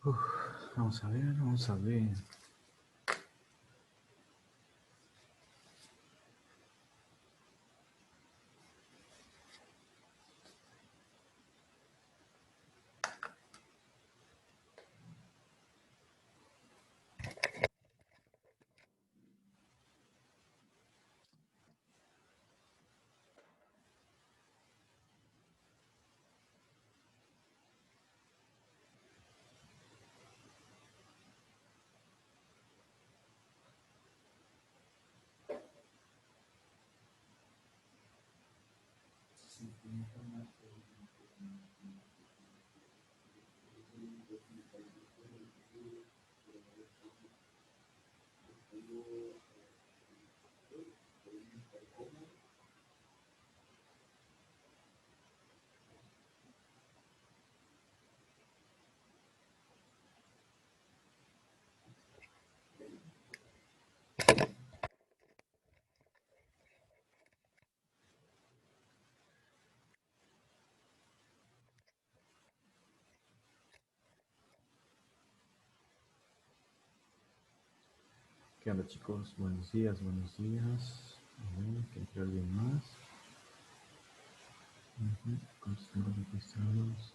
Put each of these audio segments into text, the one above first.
Uf, vamos a ver, vamos a ver. ¿Qué onda, chicos? Buenos días, buenos días. A ver, que entre alguien más. ¿Cuántos tengo registrados?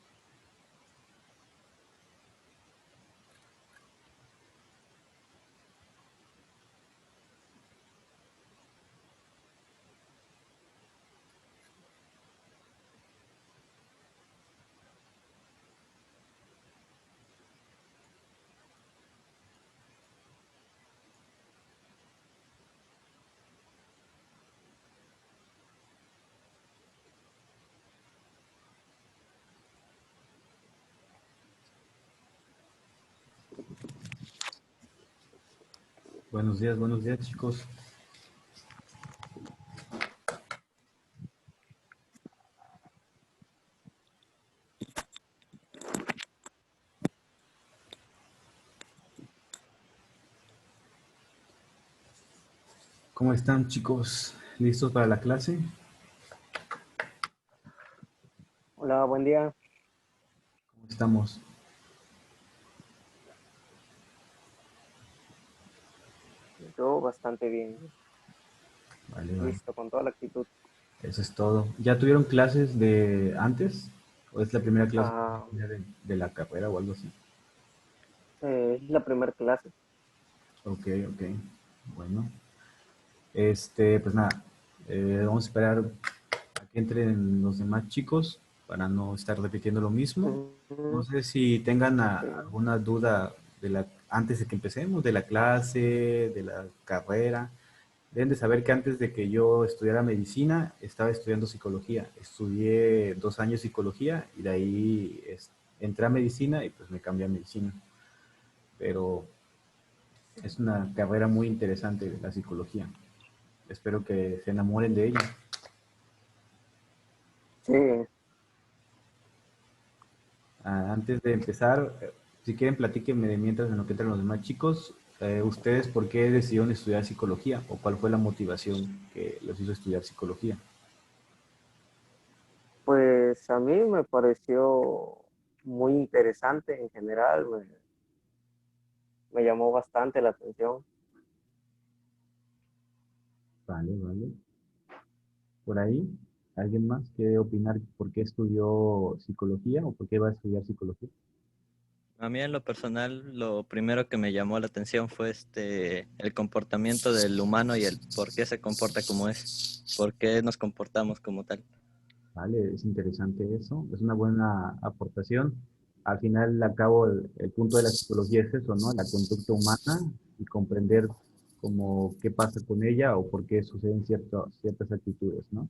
Buenos días, chicos. ¿Cómo están, chicos? ¿Listos para la clase? Hola, buen día. ¿Cómo estamos? Yo bastante bien. Vale, vale. Listo, con toda la actitud. Eso es todo. ¿Ya tuvieron clases de antes? ¿O es la primera clase Ah, de la carrera o algo así? es la primera clase. Ok, ok. Bueno. Pues nada. Vamos a esperar a que entren los demás chicos para no estar repitiendo lo mismo. No Ujú, sé si tengan sí. alguna duda antes de que empecemos, de la clase, de la carrera. Deben de saber que antes de que yo estudiara medicina, estaba estudiando psicología. Estudié 2 años psicología y de ahí entré a medicina y pues me cambié a medicina. Pero es una carrera muy interesante la psicología. Espero que se enamoren de ella. Sí, Antes de empezar, si quieren platíquenme de mientras en lo que entran los demás chicos, ustedes por qué decidieron estudiar psicología o cuál fue la motivación que los hizo estudiar psicología. pues a mí me pareció muy interesante en general. Me llamó bastante la atención. Vale, vale. Por ahí, ¿alguien más quiere opinar por qué estudió psicología o por qué va a estudiar psicología? A mí en lo personal, lo primero que me llamó la atención fue el comportamiento del humano y el por qué se comporta como es, por qué nos comportamos como tal. Vale, es interesante eso, es una buena aportación. Al final, al cabo, el punto de la psicología es eso, ¿no? La conducta humana y comprender como qué pasa con ella o por qué suceden ciertas actitudes, ¿no?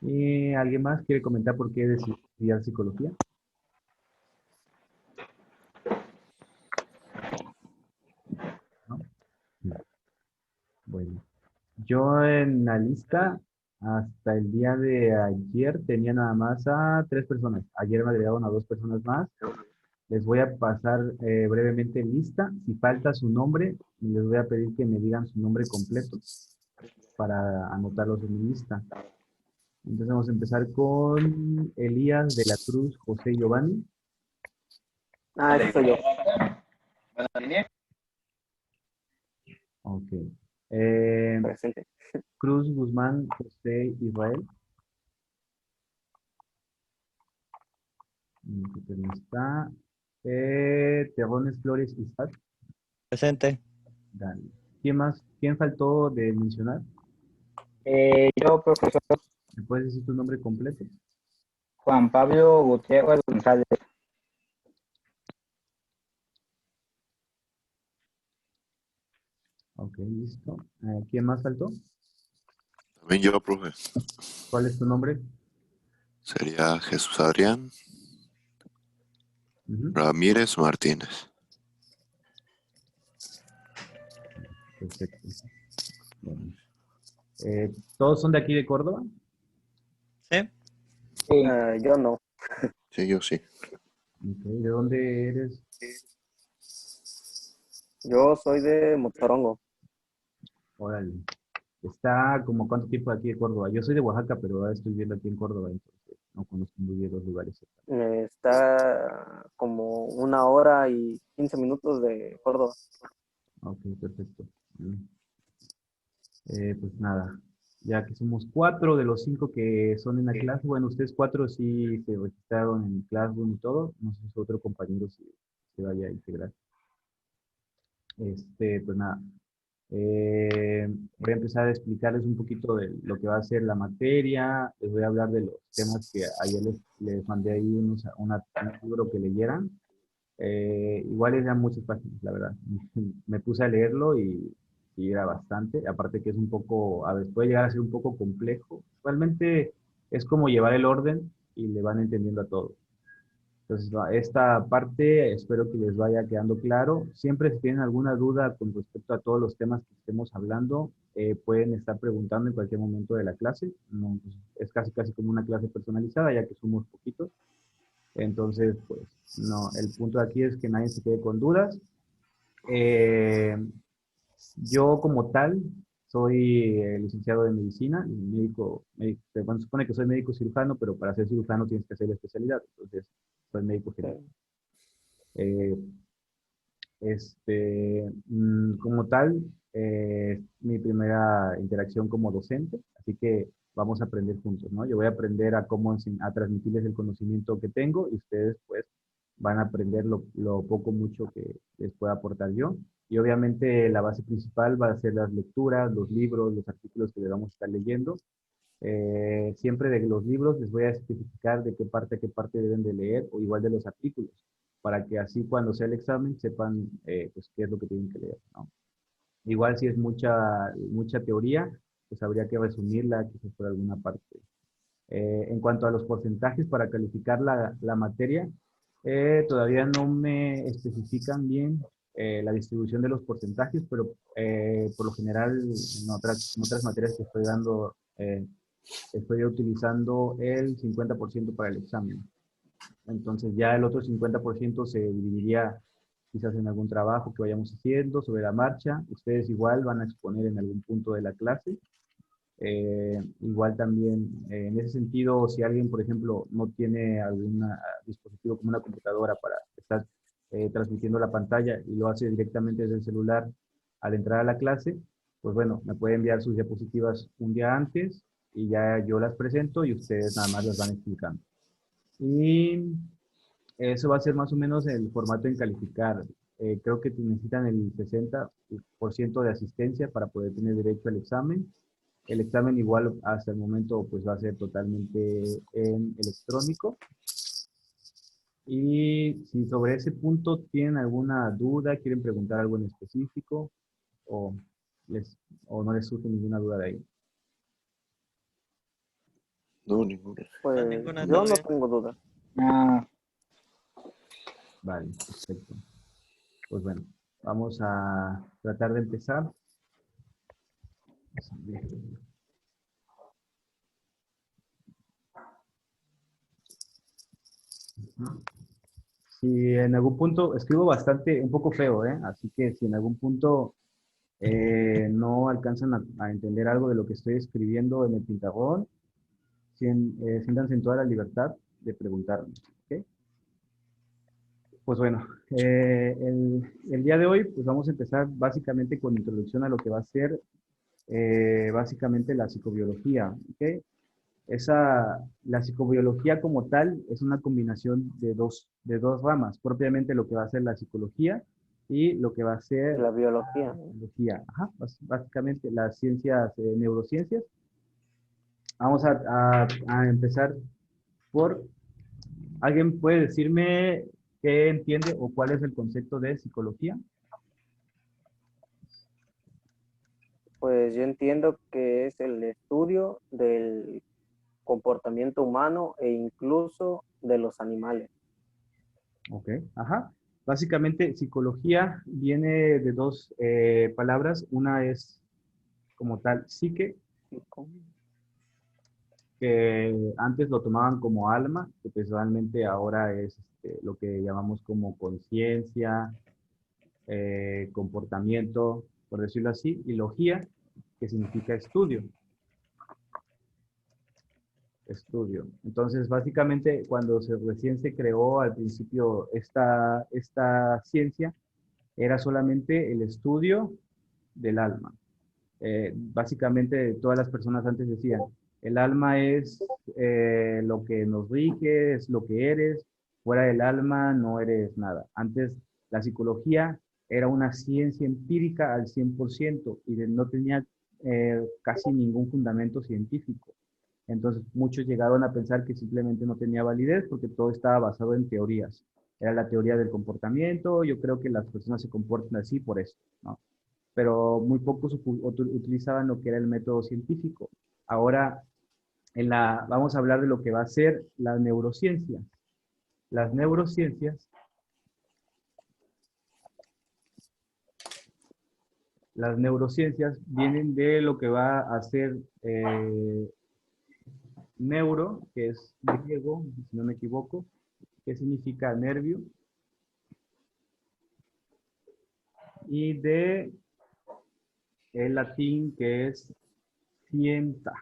¿Y alguien más quiere comentar por qué decidió estudiar psicología? ¿No? No. Bueno, yo en la lista hasta el día de ayer tenía nada más a 3 personas. Ayer me agregaron a 2 personas más. Les voy a pasar brevemente lista. Si falta su nombre, les voy a pedir que me digan su nombre completo para anotarlos en mi lista. Entonces vamos a empezar con Elías de la Cruz José Giovanni. Ah, ese soy yo. Ok. Eh, Presente. Cruz Guzmán José Israel. Que no está. Terrones Flores Isaac. Presente. Dale. ¿Quién más? ¿Quién faltó de mencionar? Yo, profesor ¿Me puedes decir tu nombre completo? Juan Pablo Gutiérrez González. Ok, listo. ¿Quién más faltó? También yo, profe. ¿Cuál es tu nombre? Sería Jesús Adrián Ujú, Ramírez Martínez. perfecto. Bueno. ¿Todos son de aquí de Córdoba? Sí. Sí, Yo no. Sí, yo sí. Ok, ¿de dónde eres? Yo soy de Motorongo. Órale. Está como cuánto tiempo de aquí de Córdoba. Yo soy de Oaxaca, pero ahora estoy viviendo aquí en Córdoba, entonces no conozco muy bien los lugares. Está como 1 hora y 15 minutos de Córdoba. Ok, perfecto. Mm. Pues nada, ya que somos cuatro de los cinco que son en la clase, bueno, ustedes cuatro sí se registraron en Classroom y todo, no sé si otro compañero se vaya a integrar. Pues nada, voy a empezar a explicarles un poquito de lo que va a ser la materia, les voy a hablar de los temas que ayer les mandé ahí un libro que leyeran. Igual eran muchas páginas, la verdad. Me puse a leerlo y era bastante. Aparte que es un poco, a veces puede llegar a ser un poco complejo. Realmente es como llevar el orden y le van entendiendo a todo. Entonces, esta parte espero que les vaya quedando claro. Siempre si tienen alguna duda con respecto a todos los temas que estemos hablando, pueden estar preguntando en cualquier momento de la clase. No, pues, es casi casi como una clase personalizada, ya que somos poquitos. Entonces, pues, no, el punto de aquí es que nadie se quede con dudas. Eh, yo como tal soy licenciado de medicina, bueno, supone que soy médico cirujano, pero para ser cirujano tienes que hacer la especialidad, entonces soy médico general. Sí. Eh, como tal, mi primera interacción como docente, así que vamos a aprender juntos, ¿no? Yo voy a aprender a cómo a transmitirles el conocimiento que tengo y ustedes pues van a aprender lo poco mucho que les pueda aportar yo. Y obviamente la base principal va a ser las lecturas, los libros, los artículos que les vamos a estar leyendo. Siempre de los libros les voy a especificar de qué parte deben de leer o igual de los artículos, para que así cuando sea el examen sepan pues qué es lo que tienen que leer, ¿no? Igual si es mucha teoría, pues habría que resumirla quizás por alguna parte. En cuanto a los porcentajes para calificar la materia, todavía no me especifican bien la distribución de los porcentajes, pero por lo general en otras materias que estoy dando, estoy utilizando el 50% para el examen. Entonces ya el otro 50% se dividiría quizás en algún trabajo que vayamos haciendo sobre la marcha. Ustedes igual van a exponer en algún punto de la clase. Igual también, en ese sentido, si alguien, por ejemplo, no tiene algún dispositivo como una computadora para estar transmitiendo la pantalla y lo hace directamente desde el celular al entrar a la clase, pues bueno, me puede enviar sus diapositivas un día antes y ya yo las presento y ustedes nada más las van explicando. Y eso va a ser más o menos el formato en calificar. Creo que necesitan el 60% de asistencia para poder tener derecho al examen. El examen igual hasta el momento pues va a ser totalmente en electrónico. Y si sobre ese punto tienen alguna duda, quieren preguntar algo en específico o, les, o no les surge ninguna duda de ahí. No, ninguna. No, Pues ninguna, yo todo no bien. tengo duda. ah, Vale, perfecto. Pues bueno, vamos a tratar de empezar. Si en algún punto, escribo bastante, un poco feo, ¿eh? Así que si en algún punto no alcanzan a entender algo de lo que estoy escribiendo en el pizarrón, siéntanse en toda la libertad de preguntarme, ¿ok? Pues bueno, el día de hoy pues vamos a empezar básicamente con introducción a lo que va a ser básicamente la psicobiología. ¿Ok? La psicobiología como tal es una combinación de dos ramas, propiamente lo que va a ser la psicología y lo que va a ser La biología. la biología. Ajá, básicamente las ciencias, neurociencias. Vamos a empezar por, ¿alguien puede decirme qué entiende o cuál es el concepto de psicología? Pues yo entiendo que es el estudio del comportamiento humano e incluso de los animales. Ok, ajá. Básicamente, psicología viene de dos palabras. Una es como tal psique, que antes lo tomaban como alma, que pues realmente ahora es lo que llamamos como conciencia, comportamiento, por decirlo así, y logía, que significa estudio. Estudio. Entonces, básicamente, cuando recién se creó al principio esta ciencia, era solamente el estudio del alma. Básicamente, todas las personas antes decían, el alma es lo que nos rige, es lo que eres, fuera del alma no eres nada. Antes, la psicología era una ciencia empírica al 100% y no tenía casi ningún fundamento científico. Entonces, muchos llegaron a pensar que simplemente no tenía validez porque todo estaba basado en teorías. Era la teoría del comportamiento, yo creo que las personas se comportan así por eso, ¿no? Pero muy pocos utilizaban lo que era el método científico. Ahora, vamos a hablar de lo que va a ser la neurociencia. Las neurociencias, las neurociencias vienen de lo que va a ser neuro, que es griego, si no me equivoco, que significa nervio, y de el latín que es scienza,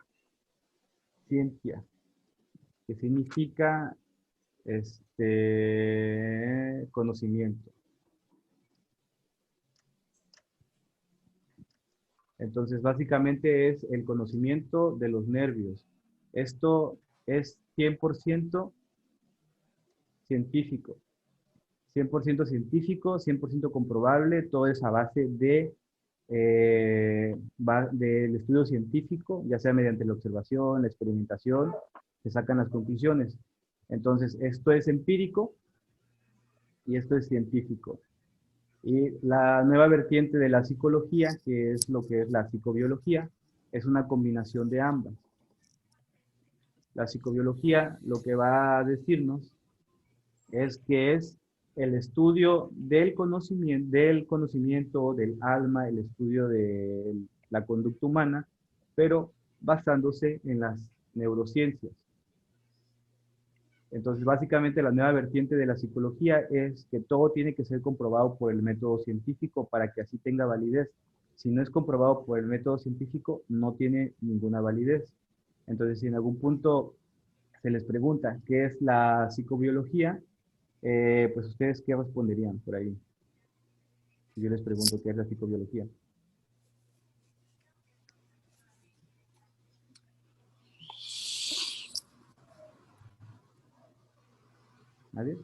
ciencia, que significa conocimiento. Entonces, básicamente es el conocimiento de los nervios. Esto es 100% científico. 100% científico, 100% comprobable, todo es a base del estudio científico, ya sea mediante la observación, la experimentación, se sacan las conclusiones. Entonces, esto es empírico y esto es científico. Y la nueva vertiente de la psicología, que es lo que es la psicobiología, es una combinación de ambas. La psicobiología lo que va a decirnos es que es el estudio del conocimiento del alma, el estudio de la conducta humana, pero basándose en las neurociencias. Entonces, básicamente la nueva vertiente de la psicología es que todo tiene que ser comprobado por el método científico para que así tenga validez. Si no es comprobado por el método científico, no tiene ninguna validez. Entonces, si en algún punto se les pregunta qué es la psicobiología, pues ustedes qué responderían por ahí. Si yo les pregunto qué es la psicobiología. ¿Nadie?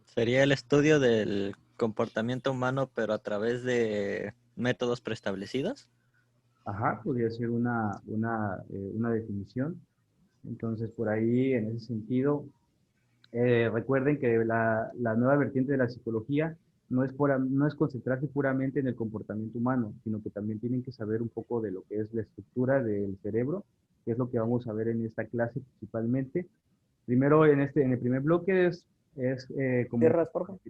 Sería el estudio del comportamiento humano, pero a través de métodos preestablecidos. Ajá, podría ser una definición. Entonces, por ahí, en ese sentido, recuerden que la nueva vertiente de la psicología no es concentrarse puramente en el comportamiento humano, sino que también tienen que saber un poco de lo que es la estructura del cerebro, que es lo que vamos a ver en esta clase principalmente. Primero, en el primer bloque es como ¿Cierras, por favor?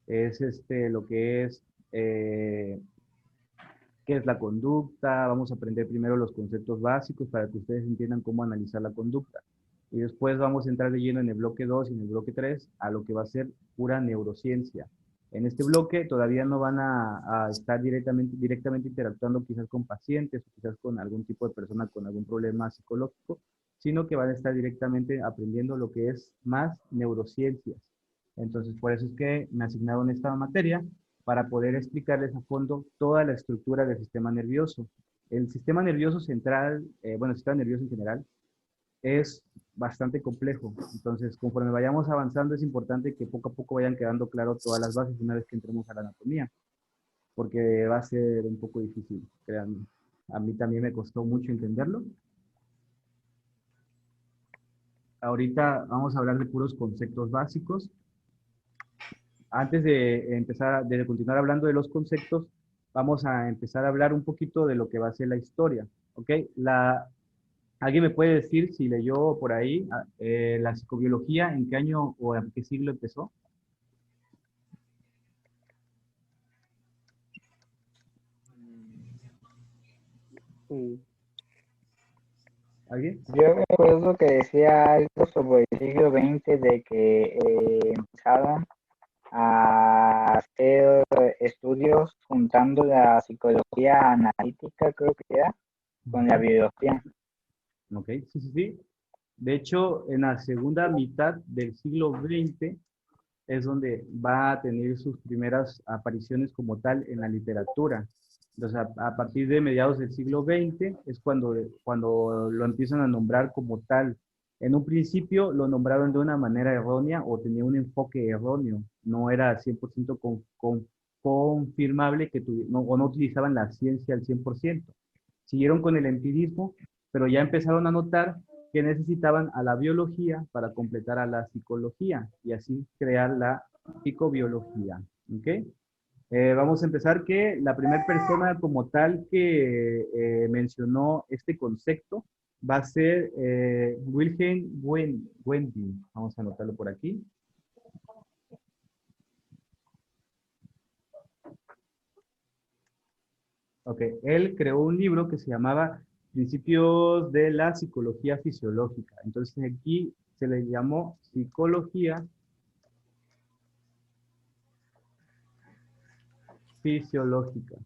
es lo que es qué es la conducta, vamos a aprender primero los conceptos básicos para que ustedes entiendan cómo analizar la conducta. Y después vamos a entrar de lleno en el bloque 2 y en el bloque 3 a lo que va a ser pura neurociencia. En este bloque todavía no van a estar directamente interactuando quizás con pacientes o quizás con algún tipo de persona con algún problema psicológico, sino que van a estar directamente aprendiendo lo que es más neurociencias. Entonces, por eso es que me asignaron esta materia para poder explicarles a fondo toda la estructura del sistema nervioso. El sistema nervioso central, bueno, el sistema nervioso en general, es bastante complejo. Entonces, conforme vayamos avanzando, es importante que poco a poco vayan quedando claro todas las bases una vez que entremos a la anatomía, porque va a ser un poco difícil, créanme. A mí también me costó mucho entenderlo. Ahorita vamos a hablar de puros conceptos básicos. Antes de empezar, de continuar hablando de los conceptos, vamos a empezar a hablar un poquito de lo que va a ser la historia, ¿ok? ¿Alguien me puede decir si leyó por ahí la psicobiología, en qué año o en qué siglo empezó? Mm, ¿Alguien? Yo recuerdo que decía algo sobre el siglo XX de que empezaron a hacer estudios juntando la psicología analítica, creo que era, con la biología. Ok, sí, sí, sí. De hecho, en la segunda mitad del siglo XX es donde va a tener sus primeras apariciones como tal en la literatura. Entonces, a partir de mediados del siglo XX es cuando lo empiezan a nombrar como tal. En un principio lo nombraron de una manera errónea o tenía un enfoque erróneo. No era 100% confirmable que o no utilizaban la ciencia al 100%. Siguieron con el empirismo, pero ya empezaron a notar que necesitaban a la biología para completar a la psicología y así crear la psicobiología. ¿Ok? Vamos a empezar que la primera persona como tal que mencionó este concepto va a ser Wilhelm Wendling. Vamos a anotarlo por aquí. Ok, él creó un libro que se llamaba Principios de la Psicología Fisiológica. Entonces aquí se le llamó Psicología Fisiológica.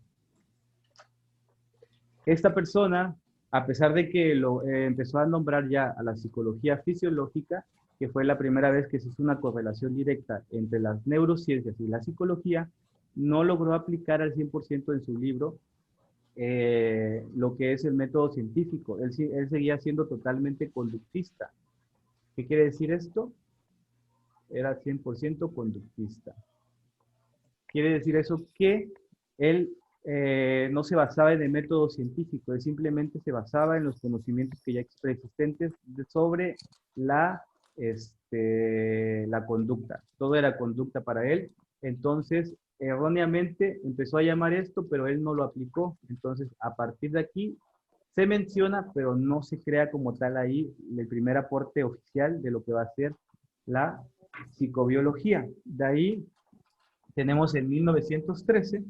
Esta persona, a pesar de que lo empezó a nombrar ya a la psicología fisiológica, que fue la primera vez que se hizo una correlación directa entre las neurociencias y la psicología, no logró aplicar al 100% en su libro lo que es el método científico. Él seguía siendo totalmente conductista. ¿Qué quiere decir esto? Era 100% conductista. Quiere decir eso que él no se basaba en el método científico, él simplemente se basaba en los conocimientos que ya existentes sobre la conducta. Todo era conducta para él. Entonces, erróneamente empezó a llamar esto, pero él no lo aplicó. Entonces, a partir de aquí, se menciona, pero no se crea como tal ahí el primer aporte oficial de lo que va a ser la psicobiología. De ahí tenemos en 1913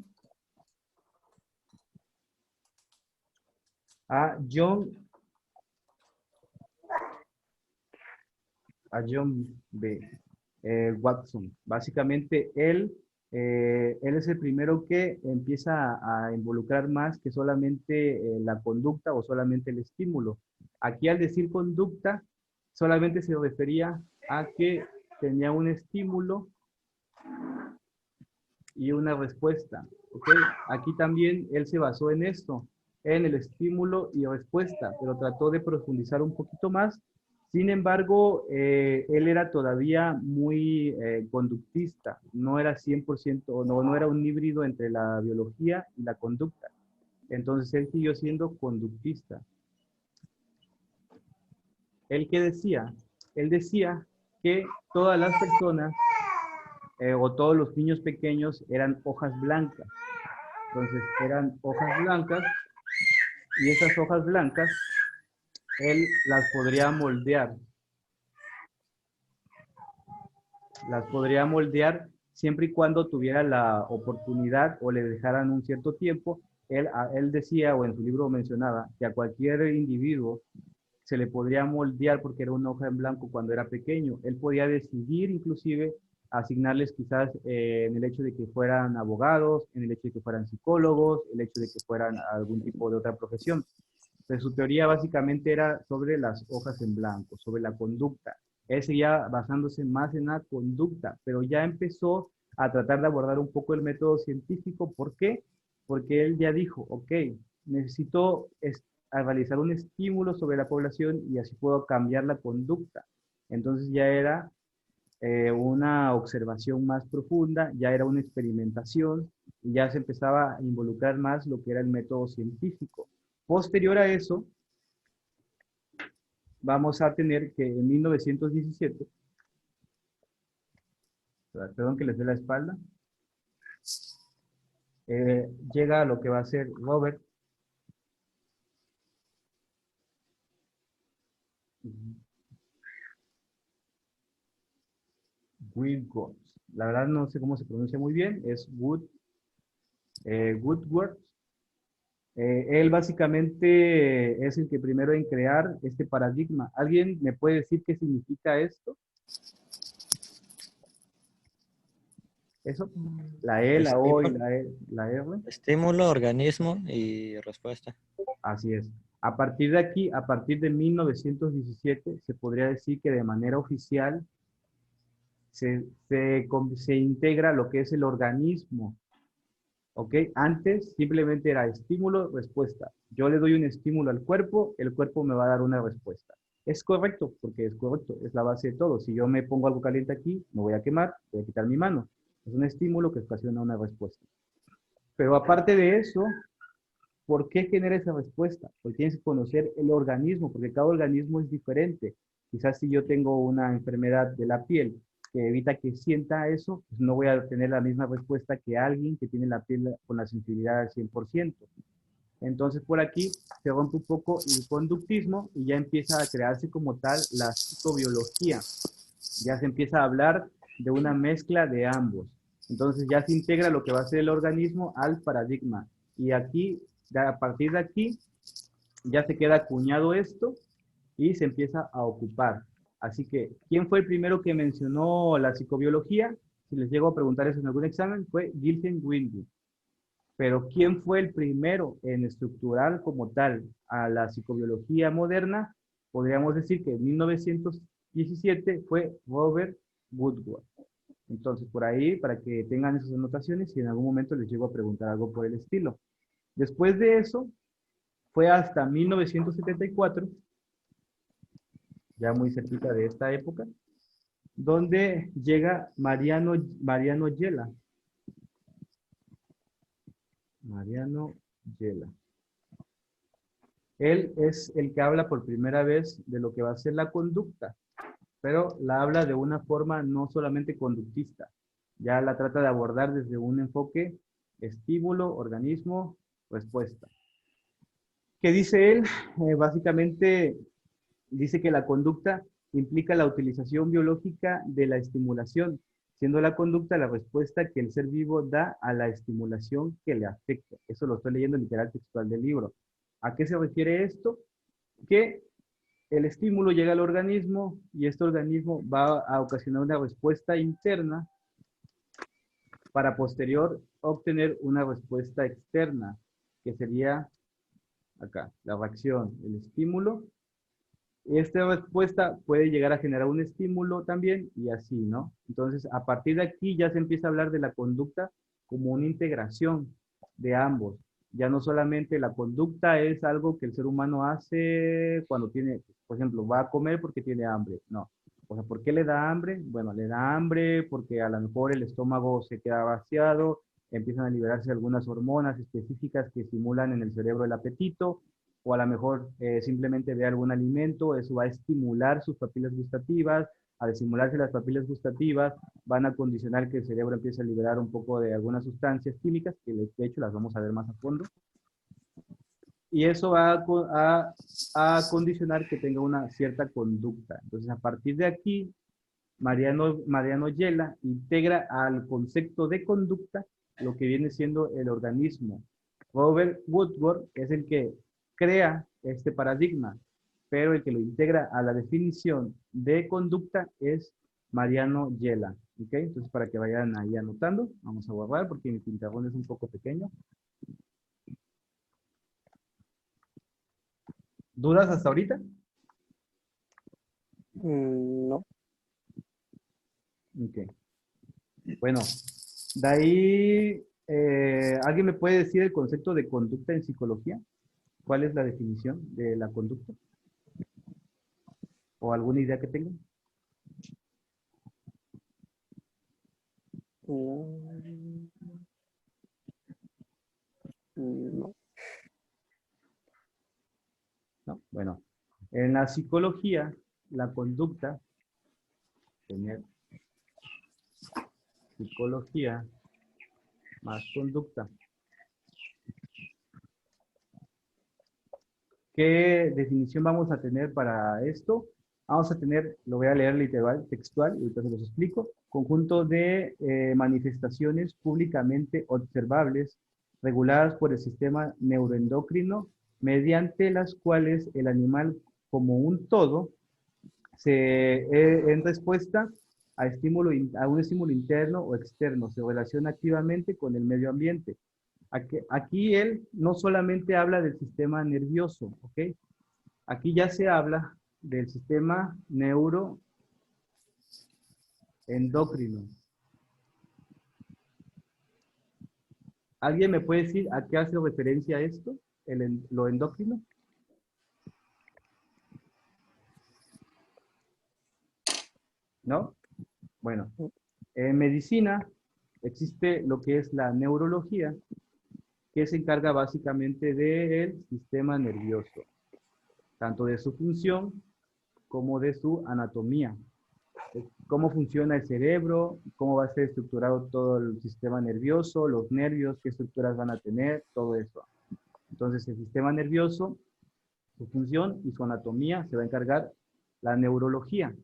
a John B. Watson. Básicamente, él es el primero que empieza a involucrar más que solamente la conducta o solamente el estímulo. Aquí al decir conducta, solamente se refería a que tenía un estímulo y una respuesta. ¿Okay? Aquí también él se basó en esto, en el estímulo y respuesta, pero trató de profundizar un poquito más. Sin embargo, él era todavía muy conductista, no era 100%, no era un híbrido entre la biología y la conducta. Entonces él siguió siendo conductista. ¿Él qué decía? Él decía que todas las personas o todos los niños pequeños eran hojas blancas. Entonces eran hojas blancas y esas hojas blancas él las podría moldear. Las podría moldear siempre y cuando tuviera la oportunidad o le dejaran un cierto tiempo. Él decía, o en su libro mencionaba, que a cualquier individuo se le podría moldear porque era una hoja en blanco cuando era pequeño. Él podía decidir inclusive asignarles quizás en el hecho de que fueran abogados, en el hecho de que fueran psicólogos, el hecho de que fueran algún tipo de otra profesión. Pues su teoría básicamente era sobre las hojas en blanco, sobre la conducta. Él seguía basándose más en la conducta, pero ya empezó a tratar de abordar un poco el método científico. ¿Por qué? Porque él ya dijo, ok, necesito realizar un estímulo sobre la población y así puedo cambiar la conducta. Entonces ya era una observación más profunda, ya era una experimentación y ya se empezaba a involucrar más lo que era el método científico. Posterior a eso, vamos a tener que en 1917, perdón que les dé la espalda, llega a lo que va a ser Robert Woodward. La verdad no sé cómo se pronuncia muy bien, es Woodward. Él básicamente es el que primero en crear este paradigma. ¿Alguien me puede decir qué significa esto? ¿Eso? La E, la O y Estímulo, la R. estímulo, organismo y respuesta. Así es. A partir de aquí, a partir de 1917, se podría decir que de manera oficial se integra lo que es el organismo. ¿Ok? Antes simplemente era estímulo, respuesta. Yo le doy un estímulo al cuerpo, el cuerpo me va a dar una respuesta. Es correcto, porque es correcto, es la base de todo. Si yo me pongo algo caliente aquí, me voy a quemar, voy a quitar mi mano. Es un estímulo que ocasiona una respuesta. Pero aparte de eso, ¿por qué genera esa respuesta? Porque tienes que conocer el organismo, porque cada organismo es diferente. Quizás si yo tengo una enfermedad de la piel que evita que sienta eso, pues no voy a tener la misma respuesta que alguien que tiene la piel con la sensibilidad al 100%. Entonces por aquí se rompe un poco el conductismo y ya empieza a crearse como tal la psicobiología. Ya se empieza a hablar de una mezcla de ambos. Entonces ya se integra lo que va a ser el organismo al paradigma. Y aquí, a partir de aquí, ya se queda acuñado esto y se empieza a ocupar. Así que, ¿quién fue el primero que mencionó la psicobiología? Si les llego a preguntar eso en algún examen, fue Gilson Windwood. Pero ¿quién fue el primero en estructurar como tal a la psicobiología moderna? Podríamos decir que en 1917 fue Robert Woodward. Entonces, por ahí, para que tengan esas anotaciones y en algún momento les llego a preguntar algo por el estilo. Después de eso, fue hasta 1974, ya muy cerquita de esta época, donde llega Mariano Yela. Mariano Yela. Él es el que habla por primera vez de lo que va a ser la conducta, pero la habla de una forma no solamente conductista, ya la trata de abordar desde un enfoque estímulo, organismo, respuesta. ¿Qué dice él? Básicamente dice que la conducta implica la utilización biológica de la estimulación, siendo la conducta la respuesta que el ser vivo da a la estimulación que le afecta. Eso lo estoy leyendo literal textual del libro. ¿A qué se refiere esto? Que el estímulo llega al organismo y este organismo va a ocasionar una respuesta interna para posterior obtener una respuesta externa, que sería acá, la reacción, el estímulo. Esta respuesta puede llegar a generar un estímulo también y así, ¿no? Entonces, a partir de aquí ya se empieza a hablar de la conducta como una integración de ambos. Ya no solamente la conducta es algo que el ser humano hace cuando tiene, por ejemplo, va a comer porque tiene hambre. No. O sea, ¿por qué le da hambre? Bueno, le da hambre porque a lo mejor el estómago se queda vaciado, empiezan a liberarse algunas hormonas específicas que estimulan en el cerebro el apetito, o a lo mejor simplemente ve algún alimento, eso va a estimular sus papilas gustativas, al estimularse las papilas gustativas van a condicionar que el cerebro empiece a liberar un poco de algunas sustancias químicas, que de hecho las vamos a ver más a fondo, y eso va a condicionar que tenga una cierta conducta. Entonces, a partir de aquí, Mariano Yela integra al concepto de conducta lo que viene siendo el organismo. Robert Woodward es el que crea este paradigma, pero el que lo integra a la definición de conducta es Mariano Yela. ¿Ok? Entonces, para que vayan ahí anotando, vamos a borrar porque mi pizarrón es un poco pequeño. ¿Dudas hasta ahorita? No. Ok. Bueno, de ahí, ¿alguien me puede decir el concepto de conducta en psicología? ¿Cuál es la definición de la conducta? ¿O alguna idea que tengan? Mm, no. ¿No? Bueno, en la psicología, la conducta, tener psicología más conducta. ¿Qué definición vamos a tener para esto? Vamos a tener, lo voy a leer literal, textual, y ahorita se los explico. Conjunto de manifestaciones públicamente observables, reguladas por el sistema neuroendocrino, mediante las cuales el animal como un todo en respuesta a un estímulo interno o externo, se relaciona activamente con el medio ambiente. Aquí él no solamente habla del sistema nervioso, ¿ok? Aquí ya se habla del sistema neuroendocrino. ¿Alguien me puede decir a qué hace referencia esto, lo endocrino? ¿No? Bueno, en medicina existe lo que es la neurología, que se encarga básicamente del sistema nervioso, tanto de su función como de su anatomía. Cómo funciona el cerebro, cómo va a ser estructurado todo el sistema nervioso, los nervios, qué estructuras van a tener, todo eso. Entonces, el sistema nervioso, su función y su anatomía se va a encargar la neurología.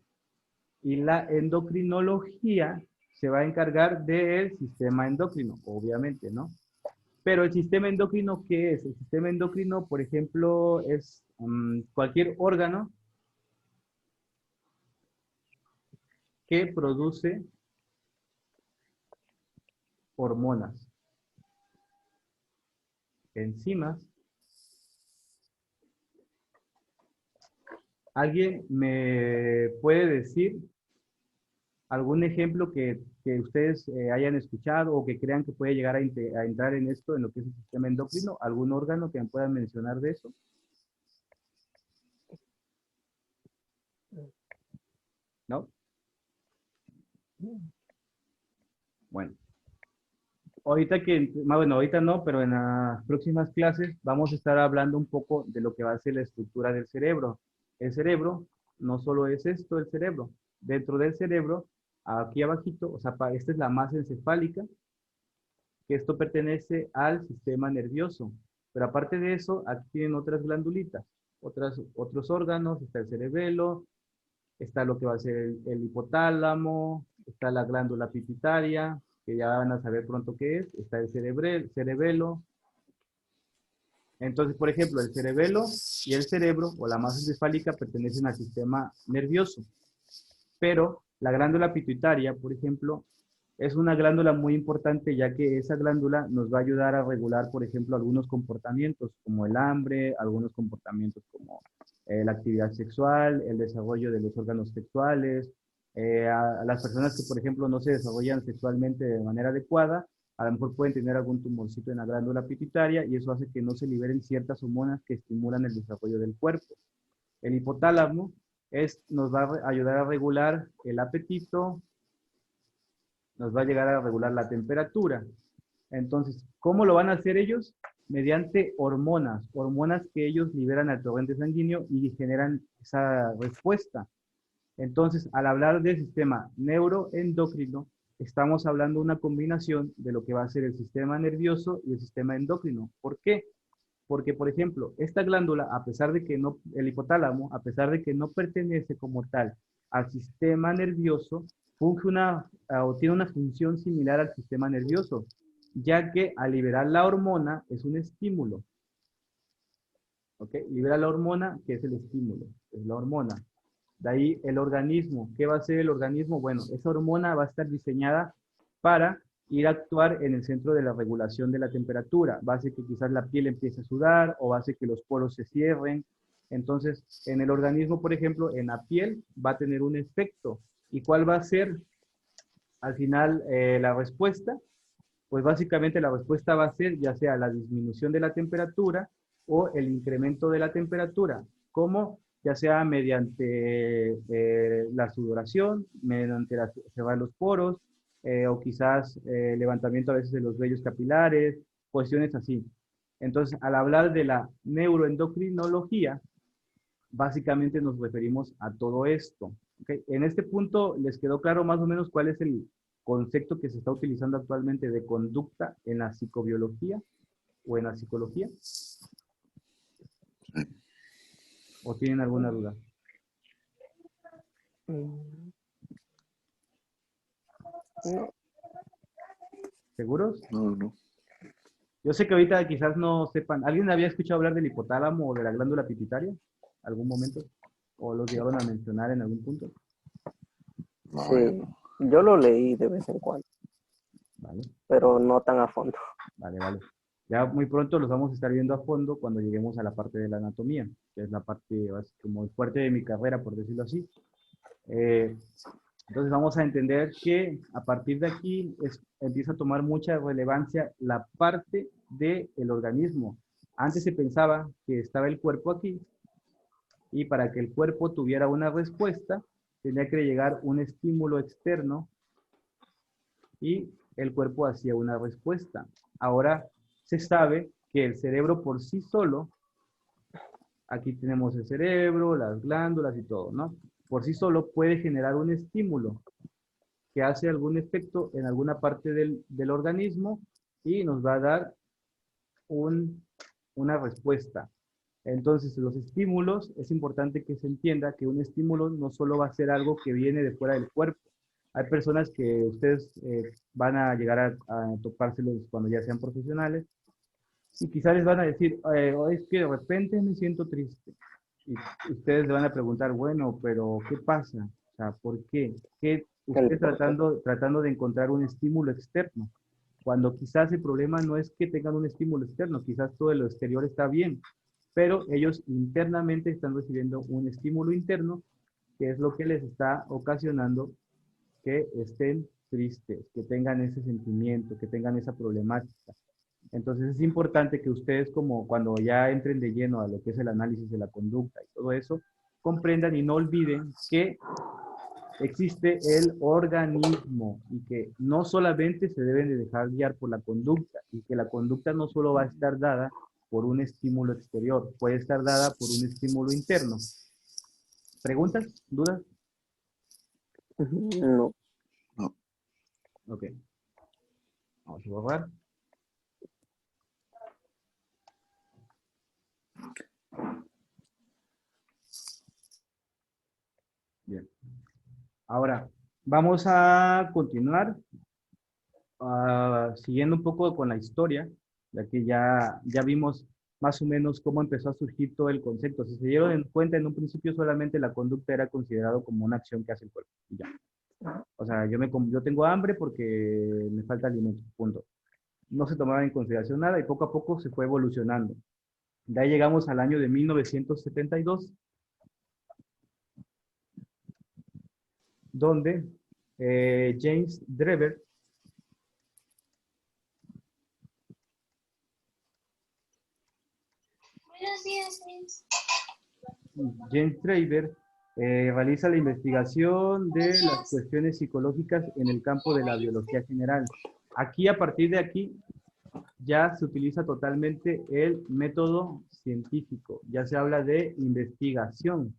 Y la endocrinología se va a encargar del sistema endocrino, obviamente, ¿no? Pero el sistema endocrino, ¿qué es? El sistema endocrino, por ejemplo, es cualquier órgano que produce hormonas, enzimas. ¿Alguien me puede decir algún ejemplo que ustedes hayan escuchado o que crean que puede llegar a entrar en esto, en lo que es el sistema endocrino? ¿Algún órgano que me puedan mencionar de eso? ¿No? Bueno. Ahorita no, pero en las próximas clases vamos a estar hablando un poco de lo que va a ser la estructura del cerebro. El cerebro no solo es esto, el cerebro. Dentro del cerebro, aquí abajito, o sea, esta es la masa encefálica, que esto pertenece al sistema nervioso. Pero aparte de eso, aquí tienen otras glandulitas, otros órganos, está el cerebelo, está lo que va a ser el hipotálamo, está la glándula pituitaria, que ya van a saber pronto qué es, está el cerebelo. Entonces, por ejemplo, el cerebelo y el cerebro o la masa encefálica pertenecen al sistema nervioso, pero la glándula pituitaria, por ejemplo, es una glándula muy importante, ya que esa glándula nos va a ayudar a regular, por ejemplo, algunos comportamientos como el hambre, algunos comportamientos como la actividad sexual, el desarrollo de los órganos sexuales. A las personas que, por ejemplo, no se desarrollan sexualmente de manera adecuada, a lo mejor pueden tener algún tumorcito en la glándula pituitaria y eso hace que no se liberen ciertas hormonas que estimulan el desarrollo del cuerpo. El hipotálamo nos va a ayudar a regular el apetito, nos va a llegar a regular la temperatura. Entonces, ¿cómo lo van a hacer ellos? Mediante hormonas que ellos liberan al torrente sanguíneo y generan esa respuesta. Entonces, al hablar del sistema neuroendocrino, estamos hablando de una combinación de lo que va a ser el sistema nervioso y el sistema endocrino. ¿Por qué? Porque, por ejemplo, esta glándula, a pesar de que no, el hipotálamo, a pesar de que no pertenece como tal al sistema nervioso, tiene una función similar al sistema nervioso, ya que al liberar la hormona es un estímulo. ¿Ok? Libera la hormona, que es el estímulo, es la hormona. De ahí el organismo. ¿Qué va a hacer el organismo? Bueno, esa hormona va a estar diseñada para ir a actuar en el centro de la regulación de la temperatura. Va a hacer que quizás la piel empiece a sudar o va a hacer que los poros se cierren. Entonces, en el organismo, por ejemplo, en la piel va a tener un efecto. ¿Y cuál va a ser al final la respuesta, pues básicamente la respuesta va a ser ya sea la disminución de la temperatura o el incremento de la temperatura, como ya sea mediante la sudoración, mediante cerrar los poros, o quizás levantamiento a veces de los vellos capilares, cuestiones así. Entonces, al hablar de la neuroendocrinología, básicamente nos referimos a todo esto. ¿Okay? En este punto, ¿les quedó claro más o menos cuál es el concepto que se está utilizando actualmente de conducta en la psicobiología o en la psicología? ¿O tienen alguna duda? No, ¿Seguros? No, no. Yo sé que ahorita quizás no sepan. ¿Alguien había escuchado hablar del hipotálamo o de la glándula pituitaria? ¿Algún momento? ¿O los llegaron a mencionar en algún punto? No, sí, yo lo leí de vez en cuando, Vale, pero no tan a fondo. vale, vale. Ya muy pronto los vamos a estar viendo a fondo cuando lleguemos a la parte de la anatomía, que es la parte como fuerte de mi carrera, por decirlo así. Entonces vamos a entender que a partir de aquí empieza a tomar mucha relevancia la parte del organismo. Antes se pensaba que estaba el cuerpo aquí y para que el cuerpo tuviera una respuesta tenía que llegar un estímulo externo y el cuerpo hacía una respuesta. Ahora se sabe que el cerebro por sí solo, aquí tenemos el cerebro, las glándulas y todo, ¿no? Por sí solo puede generar un estímulo que hace algún efecto en alguna parte del organismo y nos va a dar una respuesta. Entonces, los estímulos, es importante que se entienda que un estímulo no solo va a ser algo que viene de fuera del cuerpo. Hay personas que ustedes van a llegar a topárselos cuando ya sean profesionales y quizás les van a decir, es que de repente me siento triste. Y ustedes le van a preguntar, bueno, pero ¿qué pasa? O sea, ¿por qué? ¿Qué El ustedes por qué. tratando de encontrar un estímulo externo? Cuando quizás el problema no es que tengan un estímulo externo, quizás todo lo exterior está bien, pero ellos internamente están recibiendo un estímulo interno que es lo que les está ocasionando que estén tristes, que tengan ese sentimiento, que tengan esa problemática. Entonces es importante que ustedes, como cuando ya entren de lleno a lo que es el análisis de la conducta y todo eso, comprendan y no olviden que existe el organismo y que no solamente se deben de dejar guiar por la conducta y que la conducta no solo va a estar dada por un estímulo exterior, puede estar dada por un estímulo interno. ¿Preguntas? ¿Dudas? No, no. Ok. Vamos a borrar. Bien. Ahora, vamos a continuar siguiendo un poco con la historia, ya que ya vimos más o menos cómo empezó a surgir todo el concepto. Si se dieron en cuenta, en un principio solamente la conducta era considerado como una acción que hace el cuerpo. Y ya. O sea, yo tengo hambre porque me falta alimento, punto. No se tomaba en consideración nada y poco a poco se fue evolucionando. De ahí llegamos al año de 1972, donde James Drever James Traver realiza la investigación de las cuestiones psicológicas en el campo de la biología general. Aquí, a partir de aquí, ya se utiliza totalmente el método científico. Ya se habla de investigación.